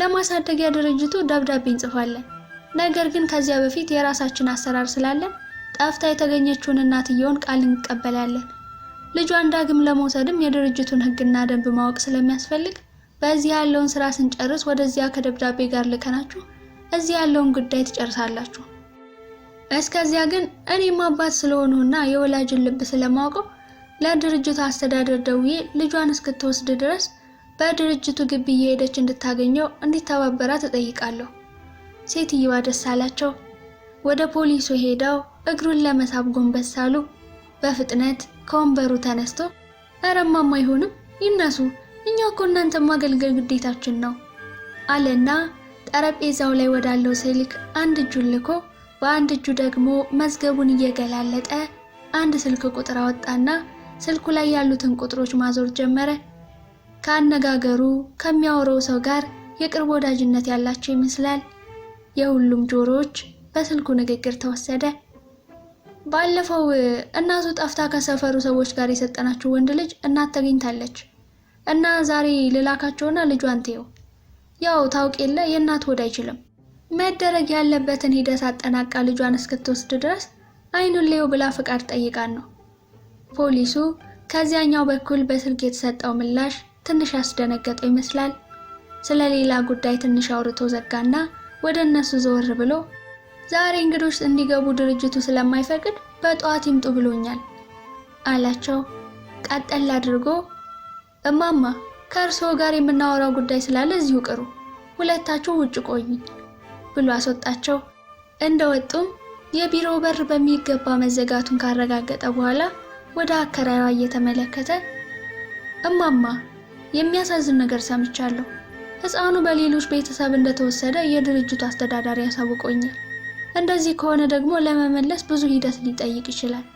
ለማሳደጊያ ድርጅቱ ደብዳቤ እንጽፋለን። ነገር ግን ከዚያ በፊት የራሳችን አሰራር ስላለን ጠፍታ የተገኘችውን እናትየውን ቃል እንቀበላለን። ልጇን ዳግም ለመውሰድም የድርጅቱን ሕግና ደንብ ማወቅ ስለሚያስፈልግ በዚህ ያለውን ስራ ስንጨርስ ወደዚያ ከደብዳቤ ጋር ልከናችሁ እዚህ ያለውን ጉዳይ ትጨርሳላችሁ። እስከዚያ ግን እኔም አባት ስለሆነውና የወላጅን ልብ ስለማውቀው ለድርጅቱ አስተዳደር ደውዬ ልጇን እስክትወስድ ድረስ በድርጅቱ ግቢ እየሄደች እንድታገኘው እንዲተባበራት እጠይቃለሁ። ሴትየዋ ደስ አላቸው። ወደ ፖሊሱ ሄደው እግሩን ለመሳብ ጎንበስ አሉ። በፍጥነት ከወንበሩ ተነስቶ ኧረ እማማ አይሆንም ይነሱ፣ እኛ እኮ እናንተን ማገልገል ግዴታችን ነው አለና ጠረጴዛው ላይ ወዳለው ስልክ አንድ እጁን ልኮ በአንድ እጁ ደግሞ መዝገቡን እየገላለጠ አንድ ስልክ ቁጥር አወጣና ስልኩ ላይ ያሉትን ቁጥሮች ማዞር ጀመረ። ከአነጋገሩ ከሚያወራው ሰው ጋር የቅርብ ወዳጅነት ያላቸው ይመስላል። የሁሉም ጆሮዎች በስልኩ ንግግር ተወሰደ። ባለፈው እናቱ ጠፍታ ከሰፈሩ ሰዎች ጋር የሰጠናችሁ ወንድ ልጅ እናት ተገኝታለች እና ዛሬ ልላካቸውና ልጇን ተይው። ያው ታውቅ የለ የእናት ሆድ አይችልም። መደረግ ያለበትን ሂደት አጠናቃ ልጇን እስክትወስድ ድረስ አይኑን ሌው ብላ ፍቃድ ጠይቃን ነው። ፖሊሱ ከዚያኛው በኩል በስልክ የተሰጠው ምላሽ ትንሽ ያስደነገጠው ይመስላል። ስለሌላ ጉዳይ ትንሽ አውርቶ ዘጋና ወደ እነሱ ዘወር ብሎ ዛሬ እንግዶች እንዲገቡ ድርጅቱ ስለማይፈቅድ በጠዋት ይምጡ ብሎኛል አላቸው። ቀጠል አድርጎ እማማ ከእርስዎ ጋር የምናወራው ጉዳይ ስላለ እዚሁ ቅሩ፣ ሁለታችሁ ውጭ ቆዩኝ ብሎ አስወጣቸው። እንደወጡም የቢሮው በር በሚገባ መዘጋቱን ካረጋገጠ በኋላ ወደ አከራይዋ እየተመለከተ እማማ የሚያሳዝን ነገር ሰምቻለሁ። ሕፃኑ በሌሎች ቤተሰብ እንደተወሰደ የድርጅቱ አስተዳዳሪ ያሳውቆኛል። እንደዚህ ከሆነ ደግሞ ለመመለስ ብዙ ሂደት ሊጠይቅ ይችላል።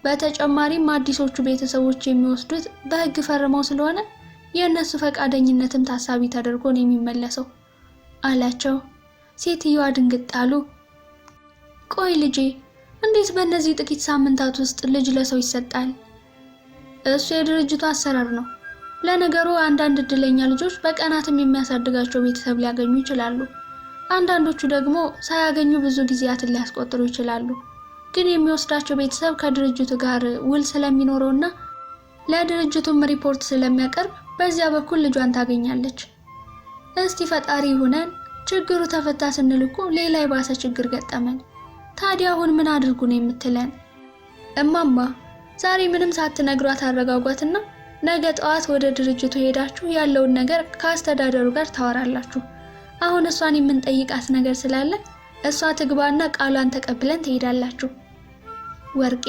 በተጨማሪም አዲሶቹ ቤተሰቦች የሚወስዱት በሕግ ፈርመው ስለሆነ የእነሱ ፈቃደኝነትም ታሳቢ ተደርጎ ነው የሚመለሰው አላቸው። ሴትየዋ ድንግጥ አሉ። ቆይ ልጄ፣ እንዴት በእነዚህ ጥቂት ሳምንታት ውስጥ ልጅ ለሰው ይሰጣል? እሱ የድርጅቱ አሰራር ነው። ለነገሩ አንዳንድ እድለኛ ልጆች በቀናትም የሚያሳድጋቸው ቤተሰብ ሊያገኙ ይችላሉ። አንዳንዶቹ ደግሞ ሳያገኙ ብዙ ጊዜያትን ሊያስቆጥሩ ይችላሉ። ግን የሚወስዳቸው ቤተሰብ ከድርጅቱ ጋር ውል ስለሚኖረውና ለድርጅቱም ሪፖርት ስለሚያቀርብ በዚያ በኩል ልጇን ታገኛለች። እስቲ ፈጣሪ ይሁነን፣ ችግሩ ተፈታ ስንል እኮ ሌላ የባሰ ችግር ገጠመን። ታዲያ አሁን ምን አድርጉ ነው የምትለን? እማማ ዛሬ ምንም ሳትነግሯት አረጋጓትና ነገ ጠዋት ወደ ድርጅቱ ሄዳችሁ ያለውን ነገር ከአስተዳደሩ ጋር ታወራላችሁ። አሁን እሷን የምንጠይቃት ነገር ስላለ እሷ ትግባና ቃሏን ተቀብለን ትሄዳላችሁ። ወርቄ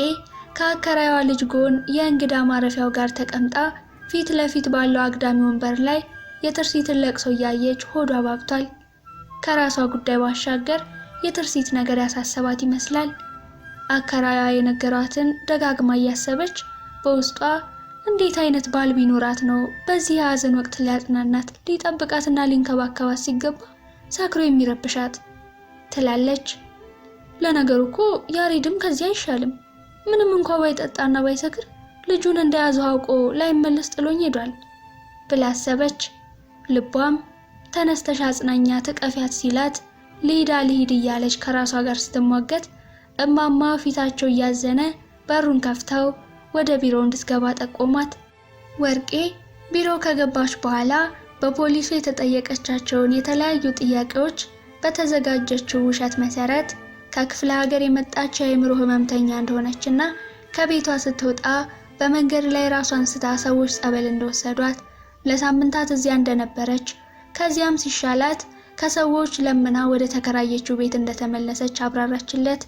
ከአከራይዋ ልጅ ጎን የእንግዳ ማረፊያው ጋር ተቀምጣ ፊት ለፊት ባለው አግዳሚ ወንበር ላይ የትርሲትን ለቅሶ እያየች ሆዷ ባብቷል። ከራሷ ጉዳይ ባሻገር የትርሲት ነገር ያሳሰባት ይመስላል። አከራይዋ የነገሯትን ደጋግማ እያሰበች በውስጧ እንዴት አይነት ባል ቢኖራት ነው በዚህ የሐዘን ወቅት ሊያጽናናት ሊጠብቃትና ሊንከባከባት ሲገባ ሰክሮ የሚረብሻት ትላለች። ለነገሩ እኮ ያሬድም ከዚህ አይሻልም። ምንም እንኳን ባይጠጣና ባይሰክር ልጁን እንደያዘው አውቆ ላይመለስ ጥሎኝ ሄዷል ብላ አሰበች። ልቧም ተነስተሽ አጽናኛ ተቀፊያት ሲላት ልሂድ እያለች ከራሷ ጋር ስትሟገት እማማ ፊታቸው እያዘነ በሩን ከፍተው ወደ ቢሮ እንድትገባ ጠቆሟት። ወርቄ ቢሮ ከገባች በኋላ በፖሊሱ የተጠየቀቻቸውን የተለያዩ ጥያቄዎች በተዘጋጀችው ውሸት መሰረት ከክፍለ ሀገር የመጣች የአእምሮ ህመምተኛ እንደሆነችና ከቤቷ ስትወጣ በመንገድ ላይ ራሷን ስታ ሰዎች ጸበል እንደወሰዷት ለሳምንታት እዚያ እንደነበረች ከዚያም ሲሻላት ከሰዎች ለምና ወደ ተከራየችው ቤት እንደተመለሰች አብራራችለት።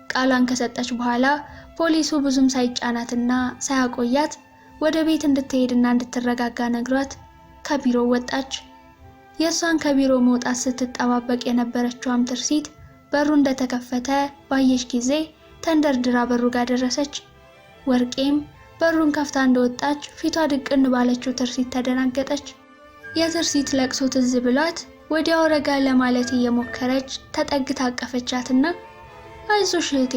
ቃሏን ከሰጠች በኋላ ፖሊሱ ብዙም ሳይጫናትና ሳያቆያት ወደ ቤት እንድትሄድና እንድትረጋጋ ነግሯት ከቢሮ ወጣች። የሷን ከቢሮ መውጣት ስትጠባበቅ የነበረችው ትርሲት በሩ እንደተከፈተ ባየች ጊዜ ተንደርድራ በሩ ጋር ደረሰች። ወርቄም በሩን ከፍታ እንደወጣች ፊቷ ድቅን ባለችው ትርሲት ተደናገጠች። የትርሲት ለቅሶ ትዝ ብሏት ወዲያው ረጋ ለማለት እየሞከረች ተጠግታ አቀፈቻትና አይዞሽ እህቴ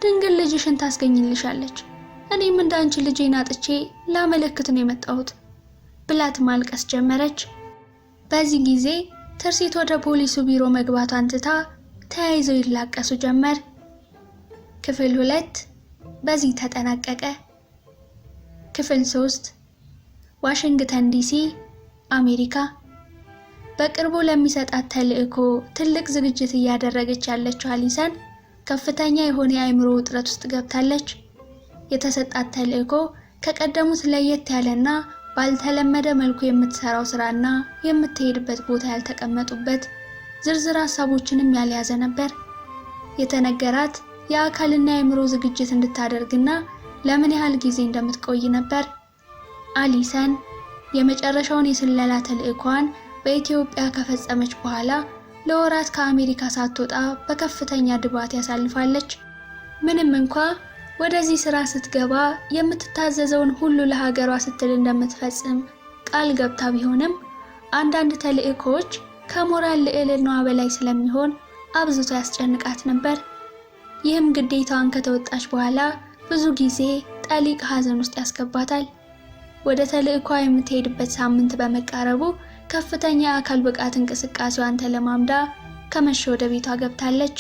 ድንግል ልጅሽን ታስገኝልሻለች፣ እኔም እንዳንቺ ልጄን አጥቼ ላመለክት ነው የመጣሁት ብላት ማልቀስ ጀመረች። በዚህ ጊዜ ትርሲት ወደ ፖሊሱ ቢሮ መግባቷን ትታ ተያይዘው ይላቀሱ ጀመር። ክፍል 2 በዚህ ተጠናቀቀ። ክፍል 3 ዋሽንግተን ዲሲ አሜሪካ። በቅርቡ ለሚሰጣት ተልእኮ ትልቅ ዝግጅት እያደረገች ያለችው አሊሰን ከፍተኛ የሆነ የአእምሮ ውጥረት ውስጥ ገብታለች። የተሰጣት ተልእኮ ከቀደሙት ለየት ያለና ባልተለመደ መልኩ የምትሰራው ስራና የምትሄድበት ቦታ ያልተቀመጡበት ዝርዝር ሐሳቦችንም ያልያዘ ነበር። የተነገራት የአካልና የአእምሮ ዝግጅት እንድታደርግና ለምን ያህል ጊዜ እንደምትቆይ ነበር። አሊሰን የመጨረሻውን የስለላ ተልእኮዋን በኢትዮጵያ ከፈጸመች በኋላ ለወራት ከአሜሪካ ሳትወጣ በከፍተኛ ድባት ያሳልፋለች። ምንም እንኳ ወደዚህ ስራ ስትገባ የምትታዘዘውን ሁሉ ለሀገሯ ስትል እንደምትፈጽም ቃል ገብታ ቢሆንም አንዳንድ ተልእኮዎች ከሞራል ልዕልናዋ በላይ ስለሚሆን አብዝቶ ያስጨንቃት ነበር። ይህም ግዴታዋን ከተወጣች በኋላ ብዙ ጊዜ ጠሊቅ ሐዘን ውስጥ ያስገባታል። ወደ ተልእኮዋ የምትሄድበት ሳምንት በመቃረቡ ከፍተኛ የአካል ብቃት እንቅስቃሴዋን ተለማምዳ ከመሸ ወደ ቤቷ ገብታለች።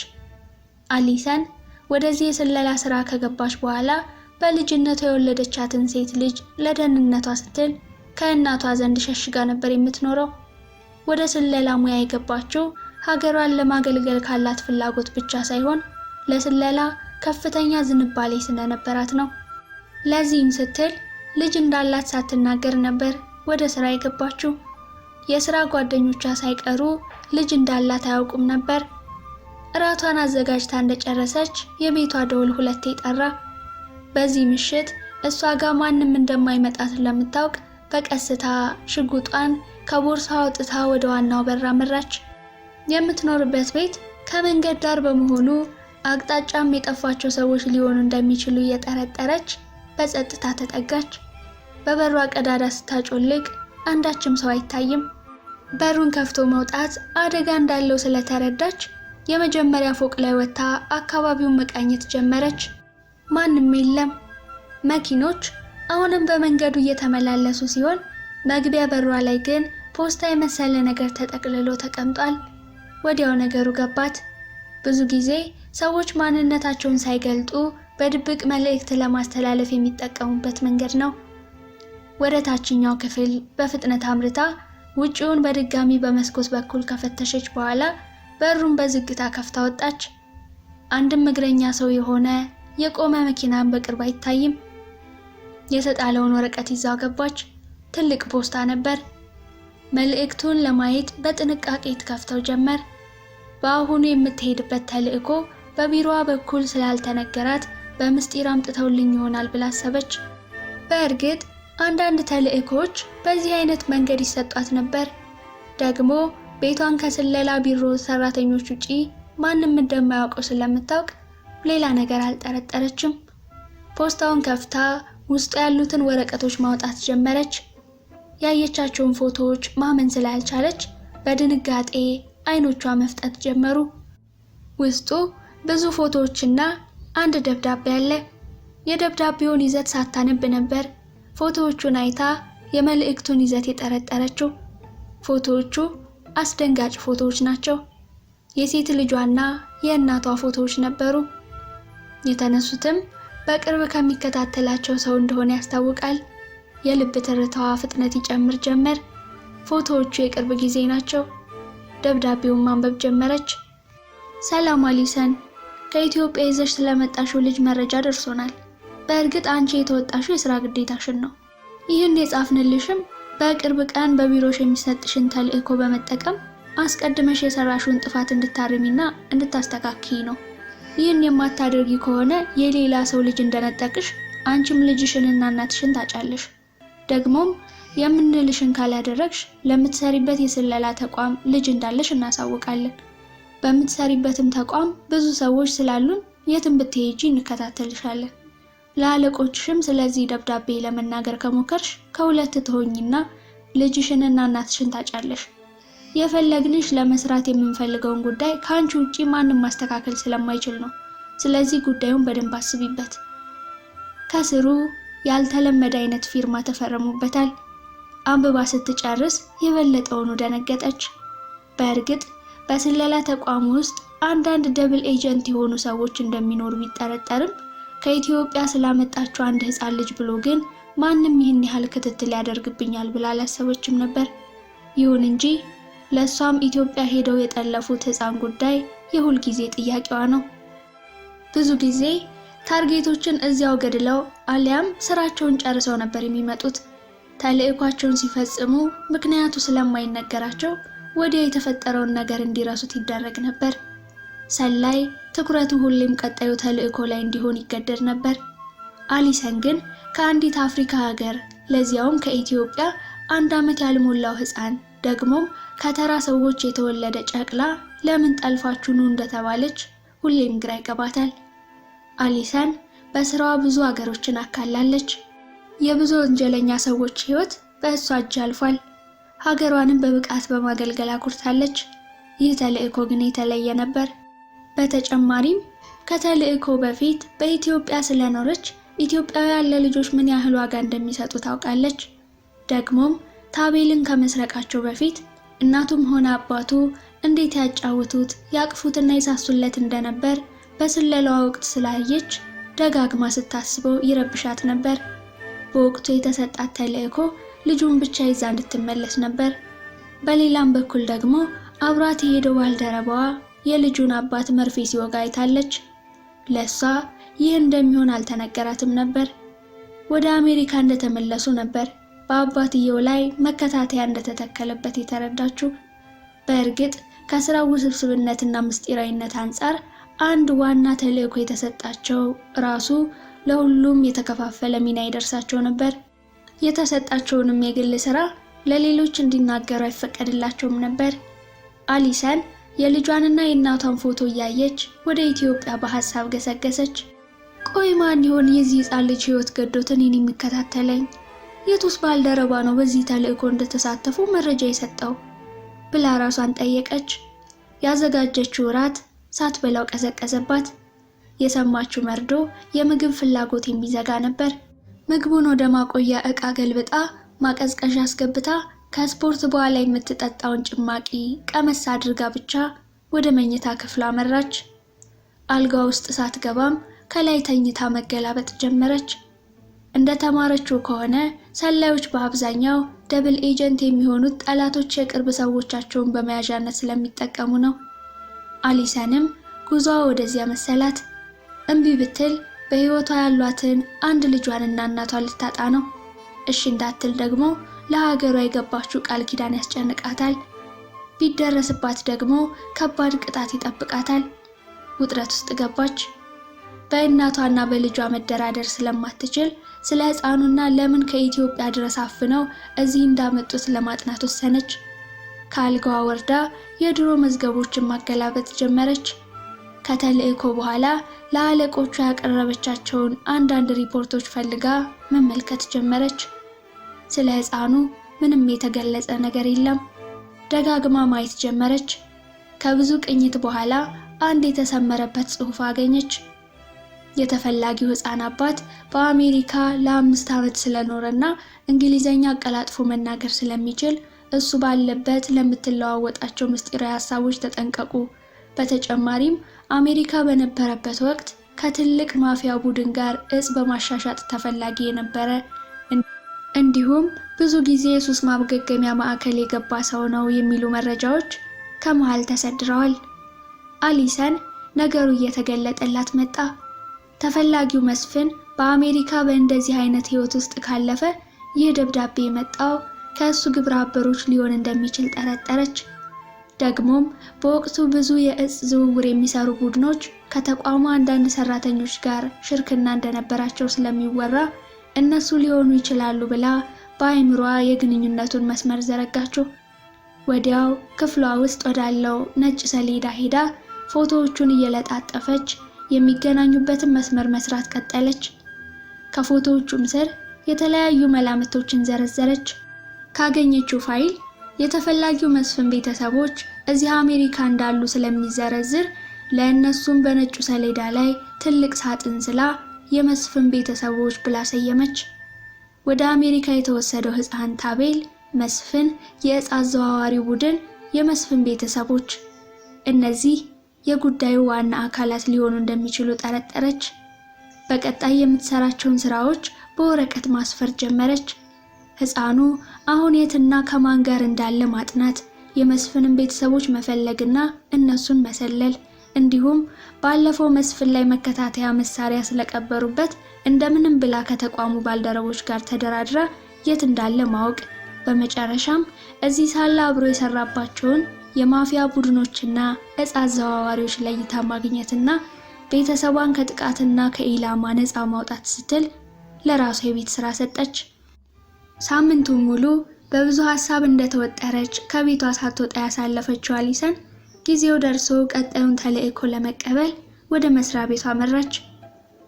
አሊሰን ወደዚህ የስለላ ስራ ከገባች በኋላ በልጅነቷ የወለደቻትን ሴት ልጅ ለደህንነቷ ስትል ከእናቷ ዘንድ ሸሽጋ ነበር የምትኖረው። ወደ ስለላ ሙያ የገባችው ሀገሯን ለማገልገል ካላት ፍላጎት ብቻ ሳይሆን ለስለላ ከፍተኛ ዝንባሌ ስለነበራት ነው። ለዚህም ስትል ልጅ እንዳላት ሳትናገር ነበር ወደ ስራ የገባችው። የስራ ጓደኞቿ ሳይቀሩ ልጅ እንዳላት አያውቁም ነበር። እራቷን አዘጋጅታ እንደጨረሰች የቤቷ ደውል 2 ጠራ። በዚህ ምሽት እሷ ጋር ማንም እንደማይመጣ ስለምታውቅ በቀስታ ሽጉጧን ከቦርሳዋ አውጥታ ወደ ዋናው በር አመራች። የምትኖርበት ቤት ከመንገድ ዳር በመሆኑ አቅጣጫም የጠፋቸው ሰዎች ሊሆኑ እንደሚችሉ እየጠረጠረች በጸጥታ ተጠጋች። በበሯ ቀዳዳ ስታጮልቅ አንዳችም ሰው አይታይም። በሩን ከፍቶ መውጣት አደጋ እንዳለው ስለተረዳች የመጀመሪያ ፎቅ ላይ ወጥታ አካባቢውን መቃኘት ጀመረች። ማንም የለም። መኪኖች አሁንም በመንገዱ እየተመላለሱ ሲሆን መግቢያ በሯ ላይ ግን ፖስታ የመሰለ ነገር ተጠቅልሎ ተቀምጧል። ወዲያው ነገሩ ገባት። ብዙ ጊዜ ሰዎች ማንነታቸውን ሳይገልጡ በድብቅ መልእክት ለማስተላለፍ የሚጠቀሙበት መንገድ ነው። ወደ ታችኛው ክፍል በፍጥነት አምርታ ውጪውን በድጋሚ በመስኮት በኩል ከፈተሸች በኋላ በሩን በዝግታ ከፍታ ወጣች። አንድም እግረኛ ሰው የሆነ የቆመ መኪናን በቅርብ አይታይም። የተጣለውን ወረቀት ይዛው ገባች። ትልቅ ፖስታ ነበር። መልእክቱን ለማየት በጥንቃቄ ትከፍተው ጀመር። በአሁኑ የምትሄድበት ተልእኮ በቢሮዋ በኩል ስላልተነገራት በምስጢር አምጥተውልኝ ይሆናል ብላ አሰበች። በእርግጥ አንዳንድ ተልእኮች በዚህ አይነት መንገድ ይሰጧት ነበር። ደግሞ ቤቷን ከስለላ ቢሮ ሰራተኞች ውጪ ማንም እንደማያውቀው ስለምታውቅ ሌላ ነገር አልጠረጠረችም። ፖስታውን ከፍታ ውስጡ ያሉትን ወረቀቶች ማውጣት ጀመረች። ያየቻቸውን ፎቶዎች ማመን ስላልቻለች በድንጋጤ አይኖቿ መፍጠጥ ጀመሩ። ውስጡ ብዙ ፎቶዎችና አንድ ደብዳቤ አለ። የደብዳቤውን ይዘት ሳታነብ ነበር ፎቶዎቹን አይታ የመልእክቱን ይዘት የጠረጠረችው። ፎቶዎቹ አስደንጋጭ ፎቶዎች ናቸው። የሴት ልጇና የእናቷ ፎቶዎች ነበሩ። የተነሱትም በቅርብ ከሚከታተላቸው ሰው እንደሆነ ያስታውቃል። የልብ ትርታዋ ፍጥነት ይጨምር ጀመር። ፎቶዎቹ የቅርብ ጊዜ ናቸው። ደብዳቤውን ማንበብ ጀመረች። ሰላም አሊሰን፣ ከኢትዮጵያ ይዘሽ ስለመጣሽው ልጅ መረጃ ደርሶናል። በእርግጥ አንቺ የተወጣሽው የሥራ ግዴታሽን ነው። ይህን የጻፍንልሽም በቅርብ ቀን በቢሮሽ የሚሰጥሽን ተልእኮ በመጠቀም አስቀድመሽ የሰራሽውን ጥፋት እንድታርሚና እንድታስተካክዪ ነው። ይህን የማታደርጊ ከሆነ የሌላ ሰው ልጅ እንደነጠቅሽ አንቺም ልጅሽንና እናትሽን ታጫለሽ። ደግሞም የምንልሽን ካላደረግሽ ለምትሰሪበት የስለላ ተቋም ልጅ እንዳለሽ እናሳውቃለን። በምትሰሪበትም ተቋም ብዙ ሰዎች ስላሉን የትም ብትሄጂ እንከታተልሻለን። ለአለቆችሽም ስለዚህ ደብዳቤ ለመናገር ከሞከርሽ ከሁለት ትሆኝና ልጅሽንና እናትሽን ታጫለሽ። የፈለግንሽ ለመስራት የምንፈልገውን ጉዳይ ከአንቺ ውጪ ማንም ማስተካከል ስለማይችል ነው። ስለዚህ ጉዳዩን በደንብ አስቢበት። ከስሩ ያልተለመደ አይነት ፊርማ ተፈረሙበታል። አንብባ ስትጨርስ የበለጠውን ደነገጠች። በእርግጥ በስለላ ተቋም ውስጥ አንዳንድ ደብል ኤጀንት የሆኑ ሰዎች እንደሚኖሩ ቢጠረጠርም ከኢትዮጵያ ስላመጣችው አንድ ሕፃን ልጅ ብሎ ግን ማንም ይህን ያህል ክትትል ያደርግብኛል ብላ አላሰበችም ነበር። ይሁን እንጂ ለሷም ኢትዮጵያ ሄደው የጠለፉት ሕፃን ጉዳይ የሁል ጊዜ ጥያቄዋ ነው። ብዙ ጊዜ ታርጌቶችን እዚያው ገድለው አሊያም ስራቸውን ጨርሰው ነበር የሚመጡት። ተልእኳቸውን ሲፈጽሙ ምክንያቱ ስለማይነገራቸው ወዲያ የተፈጠረውን ነገር እንዲረሱት ይደረግ ነበር። ሰላይ ትኩረቱ ሁሌም ቀጣዩ ተልእኮ ላይ እንዲሆን ይገደድ ነበር። አሊሰን ግን ከአንዲት አፍሪካ ሀገር ለዚያውም ከኢትዮጵያ 1 ዓመት ያልሞላው ሕፃን ደግሞም ከተራ ሰዎች የተወለደ ጨቅላ ለምን ጠልፋችሁ ነው እንደተባለች ሁሌም ግራ ይገባታል። አሊሰን በስራዋ ብዙ ሀገሮችን አካላለች። የብዙ ወንጀለኛ ሰዎች ህይወት በእሷ እጅ አልፏል። ሀገሯንም በብቃት በማገልገል አኩርታለች። ይህ ተልእኮ ግን የተለየ ነበር። በተጨማሪም ከተልእኮ በፊት በኢትዮጵያ ስለኖረች ኢትዮጵያውያን ለልጆች ምን ያህል ዋጋ እንደሚሰጡ ታውቃለች። ደግሞም ታቤልን ከመስረቃቸው በፊት እናቱም ሆነ አባቱ እንዴት ያጫውቱት ያቅፉትና ይሳሱለት እንደነበር በስለላዋ ወቅት ስላየች ደጋግማ ስታስበው ይረብሻት ነበር። በወቅቱ የተሰጣት ተልእኮ ልጁን ብቻ ይዛ እንድትመለስ ነበር። በሌላም በኩል ደግሞ አብራት የሄደው ባልደረባዋ የልጁን አባት መርፌ ሲወጋ አይታለች። ለሷ ይህ እንደሚሆን አልተነገራትም ነበር። ወደ አሜሪካ እንደተመለሱ ነበር በአባትየው ላይ መከታተያ እንደተተከለበት የተረዳችው። በእርግጥ ከስራው ውስብስብነትና ምስጢራዊነት አንጻር አንድ ዋና ተልእኮ የተሰጣቸው ራሱ ለሁሉም የተከፋፈለ ሚና ይደርሳቸው ነበር። የተሰጣቸውንም የግል ስራ ለሌሎች እንዲናገሩ አይፈቀድላቸውም ነበር። አሊሰን የልጇንና የእናቷን ፎቶ እያየች ወደ ኢትዮጵያ በሐሳብ ገሰገሰች። ቆይ ማን ይሆን የዚህ ሕፃን ልጅ ህይወት ገዶት እኔን የሚከታተለኝ? የቱስ ባልደረባ ነው በዚህ ተልእኮ እንደተሳተፉ መረጃ የሰጠው ብላ ራሷን ጠየቀች። ያዘጋጀችው ራት ሳትበላው ቀዘቀዘባት። የሰማችው መርዶ የምግብ ፍላጎት የሚዘጋ ነበር። ምግቡን ወደ ማቆያ ዕቃ ገልብጣ ማቀዝቀዣ አስገብታ ከስፖርት በኋላ የምትጠጣውን ጭማቂ ቀመስ አድርጋ ብቻ ወደ መኝታ ክፍሏ አመራች። አልጋ ውስጥ ሳትገባም ከላይ ተኝታ መገላበጥ ጀመረች። እንደተማረችው ከሆነ ሰላዮች በአብዛኛው ደብል ኤጀንት የሚሆኑት ጠላቶች የቅርብ ሰዎቻቸውን በመያዣነት ስለሚጠቀሙ ነው። አሊሰንም ጉዞዋ ወደዚያ መሰላት። እምቢ ብትል በህይወቷ ያሏትን አንድ ልጇንና እናቷን ልታጣ ነው። እሺ እንዳትል ደግሞ ለሀገሯ የገባችው ቃል ኪዳን ያስጨንቃታል። ቢደረስባት ደግሞ ከባድ ቅጣት ይጠብቃታል። ውጥረት ውስጥ ገባች። በእናቷና በልጇ መደራደር ስለማትችል ስለ ሕፃኑና ለምን ከኢትዮጵያ ድረስ አፍነው እዚህ እንዳመጡት ለማጥናት ወሰነች። ከአልጋዋ ወርዳ የድሮ መዝገቦችን ማገላበጥ ጀመረች። ከተልእኮ በኋላ ለአለቆቿ ያቀረበቻቸውን አንዳንድ ሪፖርቶች ፈልጋ መመልከት ጀመረች። ስለ ሕፃኑ ምንም የተገለጸ ነገር የለም። ደጋግማ ማየት ጀመረች። ከብዙ ቅኝት በኋላ አንድ የተሰመረበት ጽሑፍ አገኘች። የተፈላጊው ሕፃን አባት በአሜሪካ ለ5 ዓመት ስለኖረና እንግሊዘኛ አቀላጥፎ መናገር ስለሚችል እሱ ባለበት ለምትለዋወጣቸው ምስጢራዊ ሐሳቦች ተጠንቀቁ። በተጨማሪም አሜሪካ በነበረበት ወቅት ከትልቅ ማፊያ ቡድን ጋር እጽ በማሻሻጥ ተፈላጊ የነበረ እንዲሁም ብዙ ጊዜ የሱስ ማገገሚያ ማዕከል የገባ ሰው ነው የሚሉ መረጃዎች ከመሃል ተሰድረዋል። አሊሰን ነገሩ እየተገለጠላት መጣ። ተፈላጊው መስፍን በአሜሪካ በእንደዚህ አይነት ህይወት ውስጥ ካለፈ ይህ ደብዳቤ የመጣው ከእሱ ግብረ አበሮች ሊሆን እንደሚችል ጠረጠረች። ደግሞም በወቅቱ ብዙ የእጽ ዝውውር የሚሰሩ ቡድኖች ከተቋሙ አንዳንድ ሰራተኞች ጋር ሽርክና እንደነበራቸው ስለሚወራ እነሱ ሊሆኑ ይችላሉ ብላ በአይምሯ የግንኙነቱን መስመር ዘረጋችው። ወዲያው ክፍሏ ውስጥ ወዳለው ነጭ ሰሌዳ ሄዳ ፎቶዎቹን እየለጣጠፈች የሚገናኙበትን መስመር መስራት ቀጠለች። ከፎቶዎቹም ስር የተለያዩ መላምቶችን ዘረዘረች። ካገኘችው ፋይል የተፈላጊው መስፍን ቤተሰቦች እዚህ አሜሪካ እንዳሉ ስለሚዘረዝር ለእነሱም በነጩ ሰሌዳ ላይ ትልቅ ሳጥን ስላ የመስፍን ቤተሰቦች ብላ ሰየመች። ወደ አሜሪካ የተወሰደው ሕፃን ታቤል፣ መስፍን፣ የእጽ አዘዋዋሪው ቡድን፣ የመስፍን ቤተሰቦች፣ እነዚህ የጉዳዩ ዋና አካላት ሊሆኑ እንደሚችሉ ጠረጠረች። በቀጣይ የምትሰራቸውን ስራዎች በወረቀት ማስፈር ጀመረች። ሕፃኑ አሁን የትና ከማን ጋር እንዳለ ማጥናት፣ የመስፍንን ቤተሰቦች መፈለግና እነሱን መሰለል፣ እንዲሁም ባለፈው መስፍን ላይ መከታተያ መሳሪያ ስለቀበሩበት እንደምንም ብላ ከተቋሙ ባልደረቦች ጋር ተደራድራ የት እንዳለ ማወቅ፣ በመጨረሻም እዚህ ሳለ አብሮ የሰራባቸውን የማፊያ ቡድኖችና እጽ አዘዋዋሪዎች ለይታ ማግኘትና ቤተሰቧን ከጥቃትና ከኢላማ ነፃ ማውጣት ስትል ለራሷ የቤት ስራ ሰጠች። ሳምንቱን ሙሉ በብዙ ሐሳብ እንደተወጠረች ከቤቷ ሳትወጣ ያሳለፈችው አሊሰን ጊዜው ደርሶ ቀጣዩን ተልእኮ ለመቀበል ወደ መስሪያ ቤቷ አመራች።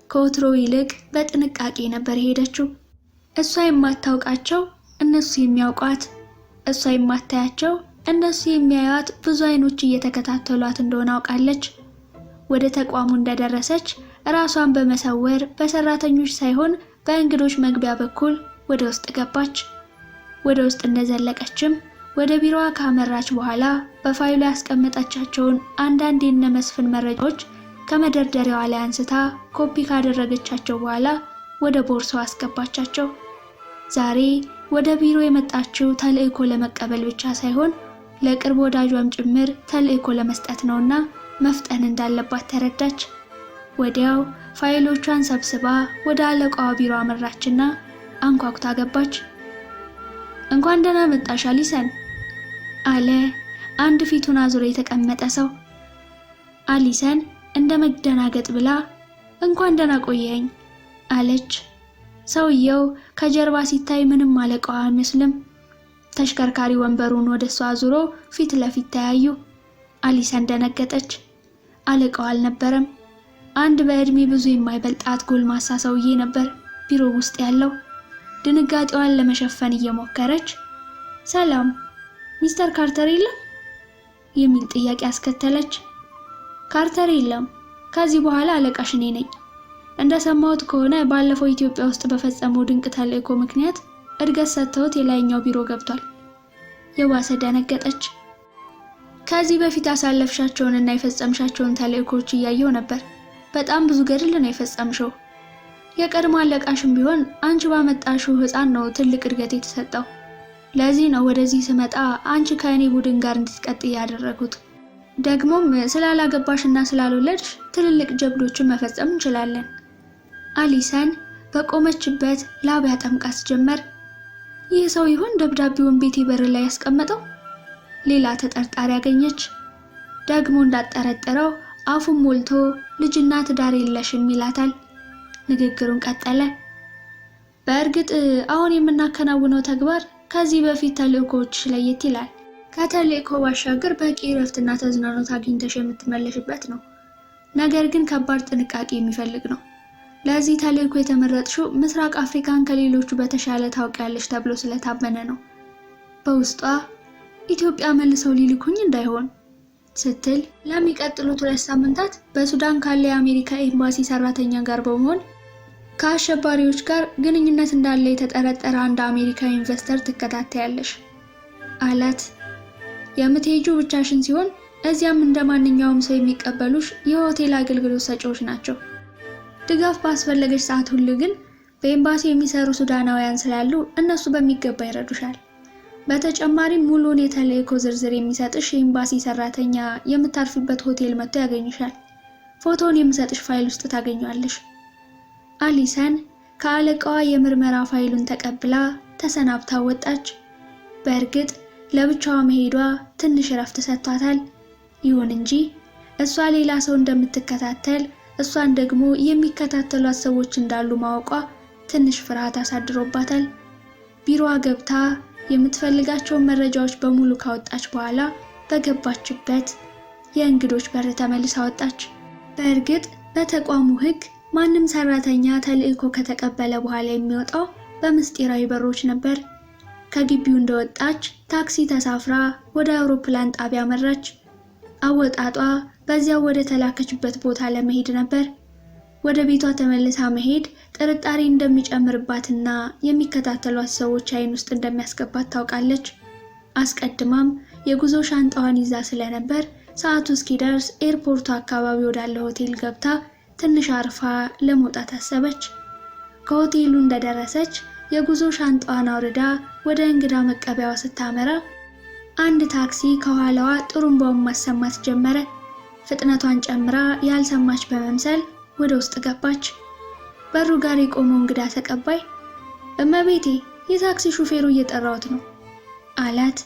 ከወትሮ ይልቅ በጥንቃቄ ነበር ሄደችው። እሷ የማታውቃቸው እነሱ የሚያውቋት፣ እሷ የማታያቸው እነሱ የሚያዩት ብዙ አይኖች እየተከታተሏት እንደሆነ አውቃለች። ወደ ተቋሙ እንደደረሰች ራሷን በመሰወር በሰራተኞች ሳይሆን በእንግዶች መግቢያ በኩል ወደ ውስጥ ገባች። ወደ ውስጥ እንደዘለቀችም ወደ ቢሮዋ ካመራች በኋላ በፋይሉ ያስቀመጠቻቸውን አንዳንድ የነ መስፍን መረጃዎች ከመደርደሪያዋ ላይ አንስታ ኮፒ ካደረገቻቸው በኋላ ወደ ቦርሳዋ አስገባቻቸው። ዛሬ ወደ ቢሮ የመጣችው ተልእኮ ለመቀበል ብቻ ሳይሆን ለቅርብ ወዳጇም ጭምር ተልእኮ ለመስጠት ነውና መፍጠን እንዳለባት ተረዳች። ወዲያው ፋይሎቿን ሰብስባ ወደ አለቃዋ ቢሮ አመራችና አንኳኩታ ገባች። እንኳን ደህና መጣሽ አሊሰን አለ አንድ ፊቱን አዙሮ የተቀመጠ ሰው። አሊሰን እንደ መደናገጥ ብላ እንኳን ደህና ቆየኝ አለች። ሰውየው ከጀርባ ሲታይ ምንም አለቃዋ አይመስልም። ተሽከርካሪ ወንበሩን ወደሷ አዙሮ ፊት ለፊት ተያዩ። አሊሰን ደነገጠች። አለቃው አልነበረም። አንድ በእድሜ ብዙ የማይበልጣት ጎልማሳ ሰውዬ ነበር ቢሮ ውስጥ ያለው። ድንጋጤዋን ለመሸፈን እየሞከረች ሰላም ሚስተር ካርተር የለም የሚል ጥያቄ አስከተለች። ካርተር የለም፣ ከዚህ በኋላ አለቃሽ እኔ ነኝ። እንደሰማሁት ከሆነ ባለፈው ኢትዮጵያ ውስጥ በፈጸመው ድንቅ ተልእኮ ምክንያት እድገት ሰጥተውት የላይኛው ቢሮ ገብቷል። የዋሰ ደነገጠች። ከዚህ በፊት ያሳለፍሻቸውንና የፈጸምሻቸውን ተልእኮች እያየሁ ነበር። በጣም ብዙ ገድል ነው የፈጸምሽው። የቀድሞ አለቃሽም ቢሆን አንቺ ባመጣሽው ሕፃን ነው ትልቅ እድገት የተሰጠው። ለዚህ ነው ወደዚህ ስመጣ አንቺ ከእኔ ቡድን ጋር እንድትቀጥይ ያደረጉት። ደግሞም ስላላገባሽና ስላልወለድሽ ትልልቅ ጀብዶችን መፈጸም እንችላለን። አሊሰን በቆመችበት ላብ ያጠምቃት ጀመር። ይህ ሰው ይሆን ደብዳቤውን ቤቴ በር ላይ ያስቀመጠው? ሌላ ተጠርጣሪ ያገኘች። ደግሞ እንዳጠረጠረው አፉን ሞልቶ ልጅና ትዳር የለሽም ይላታል። ንግግሩን ቀጠለ። በእርግጥ አሁን የምናከናውነው ተግባር ከዚህ በፊት ተልእኮዎች ለየት ይላል። ከተልእኮ ባሻገር በቂ እረፍትና ተዝናኖት አግኝተሽ የምትመለሽበት ነው። ነገር ግን ከባድ ጥንቃቄ የሚፈልግ ነው። ለዚህ ተልእኮ የተመረጥሽው ምስራቅ አፍሪካን ከሌሎቹ በተሻለ ታውቂያለሽ ተብሎ ስለታመነ ነው። በውስጧ ኢትዮጵያ መልሰው ሊልኩኝ እንዳይሆን ስትል ለሚቀጥሉት 2 ሳምንታት በሱዳን ካለ የአሜሪካ ኤምባሲ ሰራተኛ ጋር በመሆን ከአሸባሪዎች ጋር ግንኙነት እንዳለ የተጠረጠረ አንድ አሜሪካዊ ኢንቨስተር ትከታተያለሽ አላት። የምትሄጂው ብቻሽን ሲሆን እዚያም እንደማንኛውም ሰው የሚቀበሉሽ የሆቴል አገልግሎት ሰጪዎች ናቸው። ድጋፍ ባስፈለገሽ ሰዓት ሁሉ ግን በኤምባሲ የሚሰሩ ሱዳናውያን ስላሉ እነሱ በሚገባ ይረዱሻል። በተጨማሪም ሙሉውን የተልእኮ ዝርዝር የሚሰጥሽ የኤምባሲ ሰራተኛ የምታርፊበት ሆቴል መጥቶ ያገኝሻል። ፎቶውን የሚሰጥሽ ፋይል ውስጥ ታገኛለሽ። አሊሰን ከአለቃዋ የምርመራ ፋይሉን ተቀብላ ተሰናብታ ወጣች። በእርግጥ ለብቻዋ መሄዷ ትንሽ እረፍት ሰጥቷታል። ይሁን እንጂ እሷ ሌላ ሰው እንደምትከታተል እሷን ደግሞ የሚከታተሏት ሰዎች እንዳሉ ማወቋ ትንሽ ፍርሃት አሳድሮባታል። ቢሮዋ ገብታ የምትፈልጋቸውን መረጃዎች በሙሉ ካወጣች በኋላ በገባችበት የእንግዶች በር ተመልሳ ወጣች። በእርግጥ በተቋሙ ሕግ ማንም ሰራተኛ ተልእኮ ከተቀበለ በኋላ የሚወጣው በምስጢራዊ በሮች ነበር። ከግቢው እንደወጣች ታክሲ ተሳፍራ ወደ አውሮፕላን ጣቢያ መራች። አወጣጧ በዚያው ወደ ተላከችበት ቦታ ለመሄድ ነበር። ወደ ቤቷ ተመልሳ መሄድ ጥርጣሬ እንደሚጨምርባትና የሚከታተሏት ሰዎች አይን ውስጥ እንደሚያስገባት ታውቃለች። አስቀድማም የጉዞ ሻንጣዋን ይዛ ስለነበር ሰዓቱ እስኪደርስ ኤርፖርቱ አካባቢ ወዳለ ሆቴል ገብታ ትንሽ አርፋ ለመውጣት አሰበች። ከሆቴሉ እንደደረሰች የጉዞ ሻንጣዋን አውርዳ ወደ እንግዳ መቀበያዋ ስታመራ አንድ ታክሲ ከኋላዋ ጥሩምባውን ማሰማት ጀመረ። ፍጥነቷን ጨምራ ያልሰማች በመምሰል ወደ ውስጥ ገባች። በሩ ጋር የቆመው እንግዳ ተቀባይ እመቤቴ፣ የታክሲ ሹፌሩ እየጠራውት ነው አላት።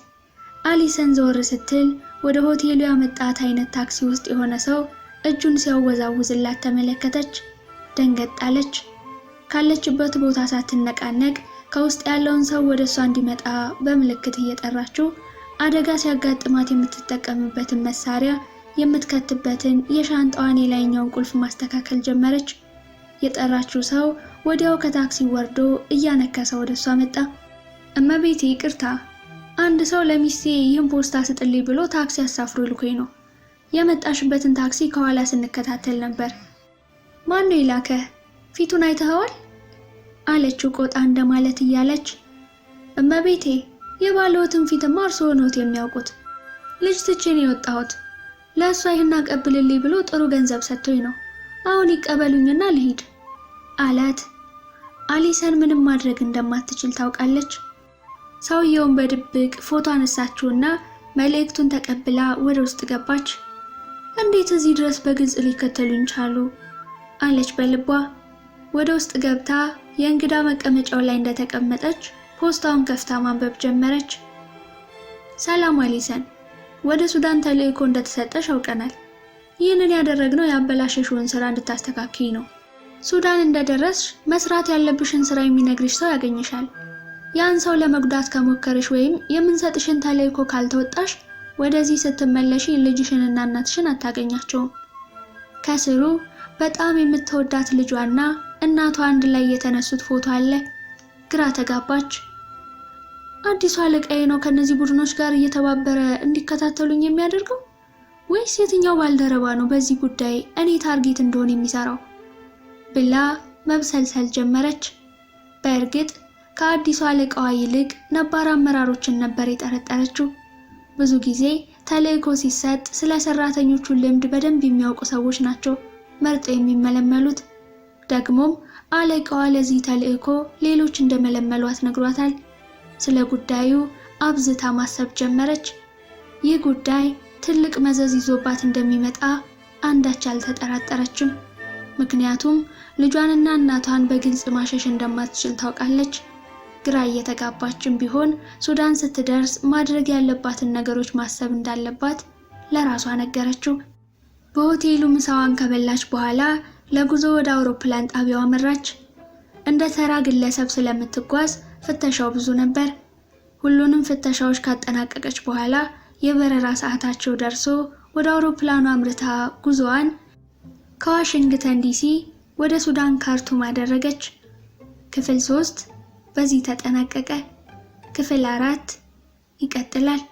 አሊሰን ዘወር ስትል ወደ ሆቴሉ ያመጣት አይነት ታክሲ ውስጥ የሆነ ሰው እጁን ሲያወዛውዝላት ተመለከተች። ደንገጣለች። ካለችበት ቦታ ሳትነቃነቅ ከውስጥ ያለውን ሰው ወደ እሷ እንዲመጣ በምልክት እየጠራችው አደጋ ሲያጋጥማት የምትጠቀምበትን መሳሪያ የምትከትበትን የሻንጣዋን የላይኛውን ቁልፍ ማስተካከል ጀመረች። የጠራችው ሰው ወዲያው ከታክሲ ወርዶ እያነከሰ ወደ እሷ መጣ። እመቤቴ ይቅርታ፣ አንድ ሰው ለሚስቴ ይህን ፖስታ ስጥልኝ ብሎ ታክሲ አሳፍሮ ልኮኝ ነው። የመጣሽበትን ታክሲ ከኋላ ስንከታተል ነበር። ማን ነው የላከ? ፊቱን አይተኸዋል? አለችው ቆጣ እንደማለት እያለች። እመቤቴ የባለዎትን ፊትማ እርስዎ ነዎት የሚያውቁት። ልጅ ትቼ ነው የወጣሁት። ለእሷ ይህን አቀብልልኝ ብሎ ጥሩ ገንዘብ ሰጥቶኝ ነው። አሁን ይቀበሉኝና ልሂድ አላት። አሊሰን ምንም ማድረግ እንደማትችል ታውቃለች። ሰውየውን በድብቅ ፎቶ አነሳችውና መልእክቱን ተቀብላ ወደ ውስጥ ገባች። እንዴት እዚህ ድረስ በግልጽ ሊከተሉኝ ቻሉ? አለች በልቧ። ወደ ውስጥ ገብታ የእንግዳ መቀመጫው ላይ እንደተቀመጠች ፖስታውን ከፍታ ማንበብ ጀመረች። ሰላም አሊሰን፣ ወደ ሱዳን ተልእኮ እንደተሰጠሽ አውቀናል። ይህንን ያደረግነው ያበላሸሽውን ስራ እንድታስተካክይ ነው። ሱዳን እንደደረስሽ መስራት ያለብሽን ስራ የሚነግርሽ ሰው ያገኝሻል። ያን ሰው ለመጉዳት ከሞከርሽ ወይም የምንሰጥሽን ተልእኮ ካልተወጣሽ ወደዚህ ስትመለሺ ልጅሽንና እናትሽን አታገኛቸውም። ከስሩ በጣም የምትወዳት ልጇና እናቷ አንድ ላይ የተነሱት ፎቶ አለ። ግራ ተጋባች። አዲሱ አለቃዬ ነው ከነዚህ ቡድኖች ጋር እየተባበረ እንዲከታተሉኝ የሚያደርገው ወይስ የትኛው ባልደረባ ነው በዚህ ጉዳይ እኔ ታርጌት እንደሆነ የሚሰራው ብላ መብሰልሰል ጀመረች። በእርግጥ ከአዲሱ አለቃዋ ይልቅ ነባር አመራሮችን ነበር የጠረጠረችው። ብዙ ጊዜ ተልእኮ ሲሰጥ ስለ ሰራተኞቹ ልምድ በደንብ የሚያውቁ ሰዎች ናቸው መርጠው የሚመለመሉት። ደግሞም አለቃዋ ለዚህ ተልእኮ ሌሎች እንደመለመሏት ነግሯታል። ስለ ጉዳዩ አብዝታ ማሰብ ጀመረች። ይህ ጉዳይ ትልቅ መዘዝ ይዞባት እንደሚመጣ አንዳች አልተጠራጠረችም። ምክንያቱም ልጇንና እናቷን በግልጽ ማሸሽ እንደማትችል ታውቃለች። ግራ እየተጋባችም ቢሆን ሱዳን ስትደርስ ማድረግ ያለባትን ነገሮች ማሰብ እንዳለባት ለራሷ ነገረችው። በሆቴሉ ምሳዋን ከበላች በኋላ ለጉዞ ወደ አውሮፕላን ጣቢያው አመራች። እንደ ተራ ግለሰብ ስለምትጓዝ ፍተሻው ብዙ ነበር። ሁሉንም ፍተሻዎች ካጠናቀቀች በኋላ የበረራ ሰዓታቸው ደርሶ ወደ አውሮፕላኑ አምርታ ጉዞዋን ከዋሽንግተን ዲሲ ወደ ሱዳን ካርቱም አደረገች። ክፍል 3 በዚህ ተጠናቀቀ። ክፍል 4 ይቀጥላል።